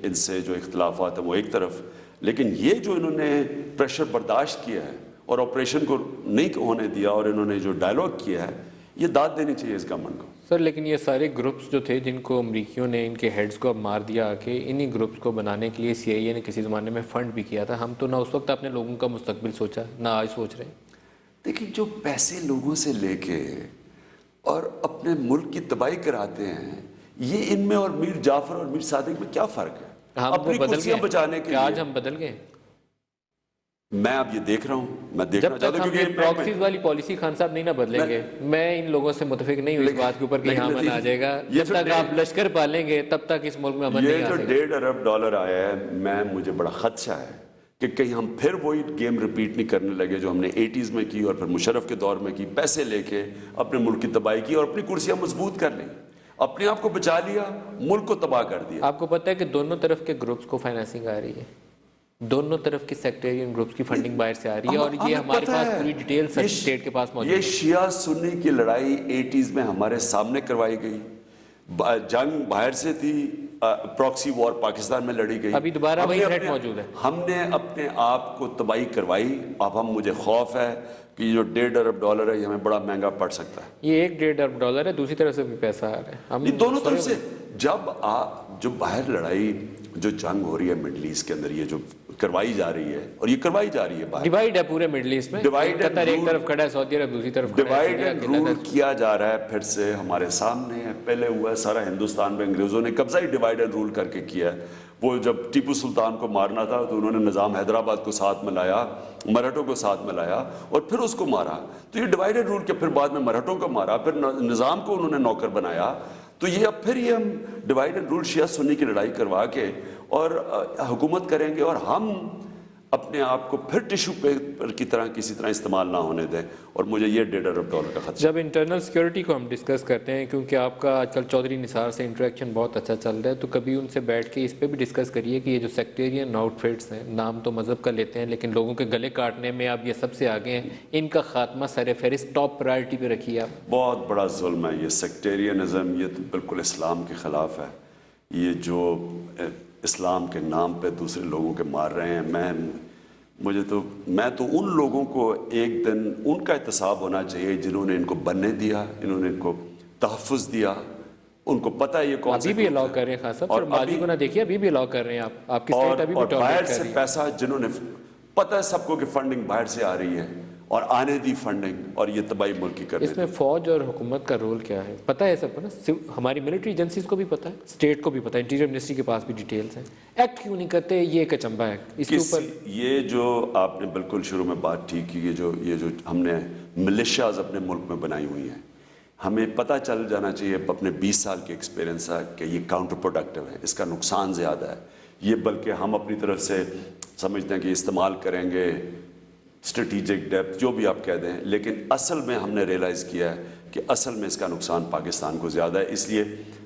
ان سے جو اختلافات ہیں وہ ایک طرف، لیکن یہ جو انہوں نے پریشر برداشت کیا ہے اور آپریشن کو نہیں ہونے دیا اور انہوں نے جو ڈائلاگ کیا ہے, یہ داد دینی چاہیے اس گورنمنٹ کو. سر لیکن یہ سارے گروپس جو تھے جن کو امریکیوں نے ان کے ہیڈز کو اب مار دیا کہ انہی گروپس کو بنانے کے لیے سی آئی اے نے کسی زمانے میں فنڈ بھی کیا تھا. ہم تو نہ اس وقت اپنے لوگوں کا مستقبل سوچا نہ آج سوچ رہے ہیں. دیکھیں جو پیسے لوگوں سے لے کے اور اپنے ملک کی تباہی کراتے ہیں, یہ ان میں اور میر جعفر اور میر صادق میں کیا فرق ہے؟ ہم وہ اپنی بدل کرسیاں بچانے کے گئے, آج لیے. ہم بدل گئے. میں اب یہ دیکھ رہا ہوں, میں دیکھنا جب چاہتا تک ہوں ہم یہ پراکسیز والی پالیسی خان صاحب نہیں نہ بدلیں گے, میں ان لوگوں سے متفق نہیں ہوں اس بات کے اوپر کہ یہاں امن آ جائے گا. جب تک آپ لشکر پالیں گے تب تک اس ملک میں امن نہیں آ سکے. یہ جو $1.5 ارب آیا ہے, مجھے بڑا خدشہ ہے کہ کہیں ہم پھر وہی گیم ریپیٹ نہیں کرنے لگے جو ہم نے 80s میں کی اور پھر مشرف کے دور میں کی, پیسے لے کے اپنے ملک کی تباہی کی اور اپنی کرسیاں مضبوط کر لیں, اپنے آپ کو بچا لیا, ملک کو تباہ کر دیا. آپ کو پتہ ہے کہ دونوں طرف کے گروپس کو فائنانسنگ آ رہی ہے, دونوں طرف کی سیکٹرین گروپس کی فنڈنگ باہر سے آ رہی ہے, اور یہ ہمارے پاس پوری ڈیٹیل اسٹیٹ کے پاس موجود ہے. یہ شیعہ سنی کی لڑائی 80s میں ہمارے سامنے کروائی گئی, جنگ باہر سے تھی, پراکسی وار پاکستان میں لڑی گئی, ابھی دوبارہ وہی تھریٹ موجود ہے. ہم نے اپنے آپ کو تباہی کروائی. اب مجھے خوف ہے کہ یہ جو $1.5 ارب ہے یہ ہمیں بڑا مہنگا پڑ سکتا ہے. یہ ایک $1.5 ارب ہے, دوسری طرف سے بھی پیسہ آ رہا ہے. دونوں طرف سے جب جو باہر لڑائی جو جنگ ہو رہی ہے مڈل ایسٹ کے اندر, یہ جو کروائی جا رہی ہے اور یہ کروائی جا رہی ہے باہر, ڈیوائیڈ ہے پورے مڈل ایسٹ میں. قطر ایک طرف کھڑا ہے, سعودی عرب دوسری طرف کھڑا ہے. ڈیوائیڈ اینڈ رول کیا جا رہا ہے پھر سے ہمارے سامنے ہے. پہلے ہوا ہے سارا ہندوستان میں انگریزوں نے قبضہ ہی ڈیوائیڈ اینڈ رول کر کے کیا ہے. وہ جب ٹیپو سلطان کو مارنا تھا تو انہوں نے نظام حیدرآباد کو ساتھ ملایا, مرہٹوں کو ساتھ ملایا اور پھر اس کو مارا. تو یہ ڈیوائیڈ اینڈ رول کے پھر بعد میں مرہٹوں کو مارا, پھر نظام کو انہوں نے نوکر بنایا. تو یہ اب پھر یہ ہم ڈیوائیڈ اینڈ رول شیعہ سنی کی لڑائی کروا کے اور حکومت کریں گے, اور ہم اپنے آپ کو پھر ٹیشو پیپر کی طرح کسی طرح استعمال نہ ہونے دیں. اور مجھے یہ $1.5 ارب کا خدشہ. جب انٹرنل سیکیورٹی کو ہم ڈسکس کرتے ہیں, کیونکہ آپ کا آج کل چودھری نثار سے انٹریکشن بہت اچھا چل رہا ہے, تو کبھی ان سے بیٹھ کے اس پہ بھی ڈسکس کریے کہ یہ جو سیکٹیرین آؤٹ فٹس ہیں, نام تو مذہب کا لیتے ہیں لیکن لوگوں کے گلے کاٹنے میں اب یہ سب سے آگے ہیں, ان کا خاتمہ سر فہرست ٹاپ پرائرٹی پہ رکھیے آپ. بہت بڑا ظلم ہے یہ سیکٹیرینزم, یہ تو بالکل اسلام کے خلاف ہے. یہ جو اسلام کے نام پہ دوسرے لوگوں کے مار رہے ہیں, میں تو ان لوگوں کو ایک دن ان کا احتساب ہونا چاہیے جنہوں نے ان کو بننے دیا, انہوں نے ان کو تحفظ دیا, ان کو پتہ ہے یہ کون سے. ابھی بھی الاؤ کر رہے ہیں خاص صاحب, اور ماضی کو نہ دیکھیے, ابھی بھی الاؤ کر رہے ہیں آپ کی اسٹیٹ ابھی بھی اور باہر ٹالریٹ کر سے رہی ہے. پیسہ جنہوں نے پتہ ہے سب کو کہ فنڈنگ باہر سے آ رہی ہے اور آنے دی فنڈنگ, اور یہ تباہی ملک کی کرنے. اس میں فوج اور حکومت کا رول کیا ہے پتہ ہے سب کو نا, ہماری ملٹری ایجنسیز کو بھی پتہ ہے, اسٹیٹ کو بھی پتہ ہے, انٹیریئر منسٹری کے پاس بھی ڈیٹیلز ہیں. ایکٹ کیوں نہیں کرتے, یہ ایک اچنبھا ہے اس کے اوپر. یہ جو آپ نے بالکل شروع میں بات ٹھیک کی, یہ جو ہم نے ملیشیاز اپنے ملک میں بنائی ہوئی ہیں, ہمیں پتہ چل جانا چاہیے اپنے 20 سال کے ایکسپیرینس سے کہ یہ کاؤنٹر پروڈکٹیو ہے, اس کا نقصان زیادہ ہے. یہ بلکہ ہم اپنی طرف سے سمجھتے ہیں کہ استعمال کریں گے اسٹریٹیجک ڈیپتھ جو بھی آپ کہہ دیں, لیکن اصل میں ہم نے ریئلائز کیا ہے کہ اصل میں اس کا نقصان پاکستان کو زیادہ ہے. اس لیے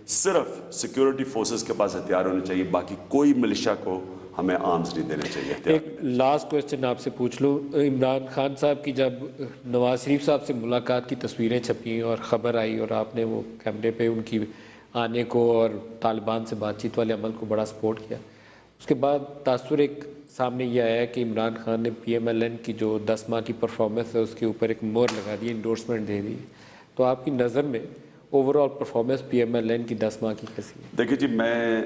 صرف سیکیورٹی فورسز کے پاس ہتھیار ہونے چاہیے, باقی کوئی ملیشیا کو ہمیں آرمز نہیں دینے چاہیے. ایک لاسٹ کویسچن آپ سے پوچھ لوں, عمران خان صاحب کی جب نواز شریف صاحب سے ملاقات کی تصویریں چھپیں اور خبر آئی اور آپ نے وہ کیمرے پہ ان کی آنے کو اور طالبان سے بات چیت والے عمل کو بڑا سپورٹ کیا, اس کے بعد تاثر ایک سامنے یہ آیا کہ عمران خان نے پی ایم ایل این کی جو 10 ماہ کی پرفارمنس ہے اس کے اوپر ایک مہر لگا دی, انڈورسمنٹ دے دی. تو آپ کی نظر میں overall performance P M L N کی 10 ماہ کی کیسی ہے؟ دیکھیے جی, میں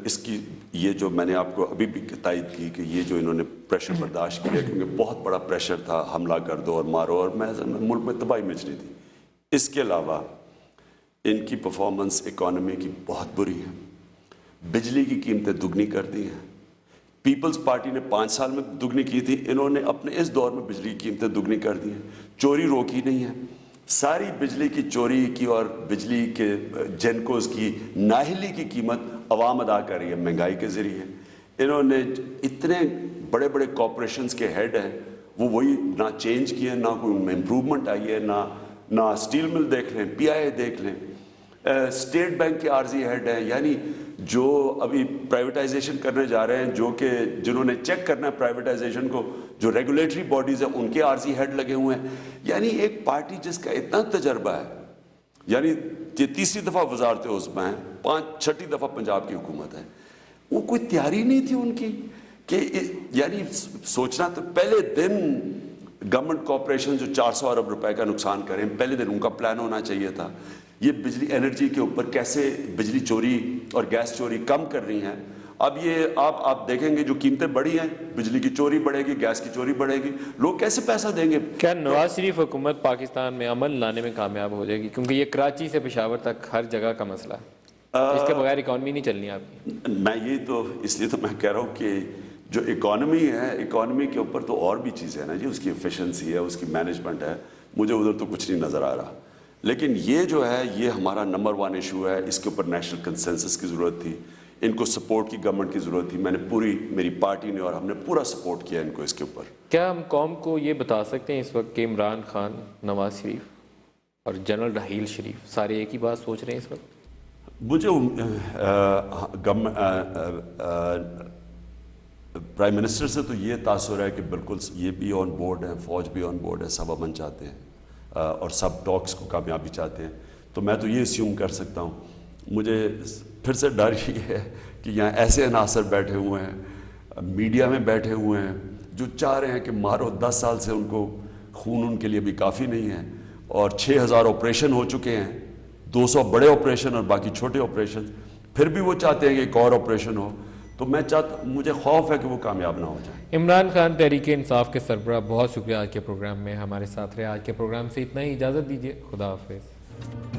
اس کی یہ جو میں نے آپ کو ابھی بھی تائید کی کہ یہ جو انہوں نے پریشر برداشت کیا, کیونکہ بہت بڑا پریشر تھا, حملہ کر دو اور مارو, اور ملک میں تباہی مچ رہی تھی. اس کے علاوہ ان کی پرفارمنس اکانومی کی بہت بری ہے. بجلی کی قیمتیں دگنی کر دی ہیں. پیپلز پارٹی نے 5 سال میں دگنی کی تھی, انہوں نے اپنے اس دور میں بجلی کی قیمتیں دگنی کر دی ہیں. چوری روکی نہیں ہے, ساری بجلی کی چوری کی اور بجلی کے جینکوز کی نااہلی کی قیمت عوام ادا کر رہی ہے مہنگائی کے ذریعے. انہوں نے اتنے بڑے بڑے کارپوریشنز کے ہیڈ ہیں, وہ وہی نہ چینج کیے, نہ کوئی ان میں امپروومنٹ آئی ہے, نہ اسٹیل مل دیکھ لیں, پی آئی اے دیکھ لیں, اسٹیٹ بینک کے عارضی ہیڈ ہیں, یعنی جو ابھی پرائیویٹائزیشن کرنے جا رہے ہیں, جنہوں نے چیک کرنا ہے پرائیویٹائزیشن کو, جو ریگولیٹری باڈیز ہیں ان کے عارضی ہیڈ لگے ہوئے ہیں. یعنی ایک پارٹی جس کا اتنا تجربہ ہے, یعنی یہ 30ری دفعہ وزارت عظمیٰ ہیں, 6ٹھی دفعہ پنجاب کی حکومت ہے, وہ کوئی تیاری نہیں تھی ان کی کہ یعنی سوچنا تو پہلے دن گورنمنٹ کارپوریشن جو 400 ارب روپے کا نقصان کریں پہلے دن ان کا پلان ہونا چاہیے تھا. یہ بجلی انرجی کے اوپر کیسے بجلی چوری اور گیس چوری کم کر رہی ہیں. اب یہ آپ دیکھیں گے جو قیمتیں بڑھی ہیں, بجلی کی چوری بڑھے گی, گیس کی چوری بڑھے گی, لوگ کیسے پیسہ دیں گے؟ کیا نواز شریف حکومت پاکستان میں امن لانے میں کامیاب ہو جائے گی؟ کیونکہ یہ کراچی سے پشاور تک ہر جگہ کا مسئلہ ہے, اس کے بغیر اکانومی نہیں چلنی آپ کی. میں یہ تو اس لیے تو میں کہہ رہا ہوں کہ جو اکانومی ہے, اکانومی کے اوپر تو اور بھی چیزیں ہیں نا جی, اس کی ایفیشنسی ہے, اس کی مینجمنٹ ہے, مجھے ادھر تو کچھ نہیں نظر آ رہا. لیکن یہ جو ہے یہ ہمارا نمبر 1 ایشو ہے, اس کے اوپر نیشنل کنسنسس کی ضرورت تھی, ان کو سپورٹ کی گورنمنٹ کی ضرورت تھی. میں نے میری پارٹی نے اور ہم نے پورا سپورٹ کیا ان کو اس کے اوپر. کیا ہم قوم کو یہ بتا سکتے ہیں اس وقت کہ عمران خان, نواز شریف اور جنرل رحیل شریف سارے ایک ہی بات سوچ رہے ہیں اس وقت؟ مجھے پرائم منسٹر سے تو یہ تاثر ہے کہ بالکل یہ بھی آن بورڈ ہے, فوج بھی آن بورڈ ہے, سب امن چاہتے ہیں اور سب ٹاکس کو کامیابی چاہتے ہیں. تو میں تو یہ اسیوم کر سکتا ہوں. مجھے پھر سے ڈر یہ ہے کہ یہاں ایسے عناصر بیٹھے ہوئے ہیں, میڈیا میں بیٹھے ہوئے ہیں, جو چاہ رہے ہیں کہ مارو. 10 سال سے ان کو خون ان کے لیے بھی کافی نہیں ہے, اور 6000 آپریشن ہو چکے ہیں, 200 بڑے آپریشن اور باقی چھوٹے آپریشن, پھر بھی وہ چاہتے ہیں کہ ایک اور آپریشن ہو. تو مجھے خوف ہے کہ وہ کامیاب نہ ہو جائے. عمران خان تحریک انصاف کے سربراہ, بہت شکریہ آج کے پروگرام میں ہمارے ساتھ رہے. آج کے پروگرام سے اتنا ہی, اجازت دیجیے, خدا حافظ.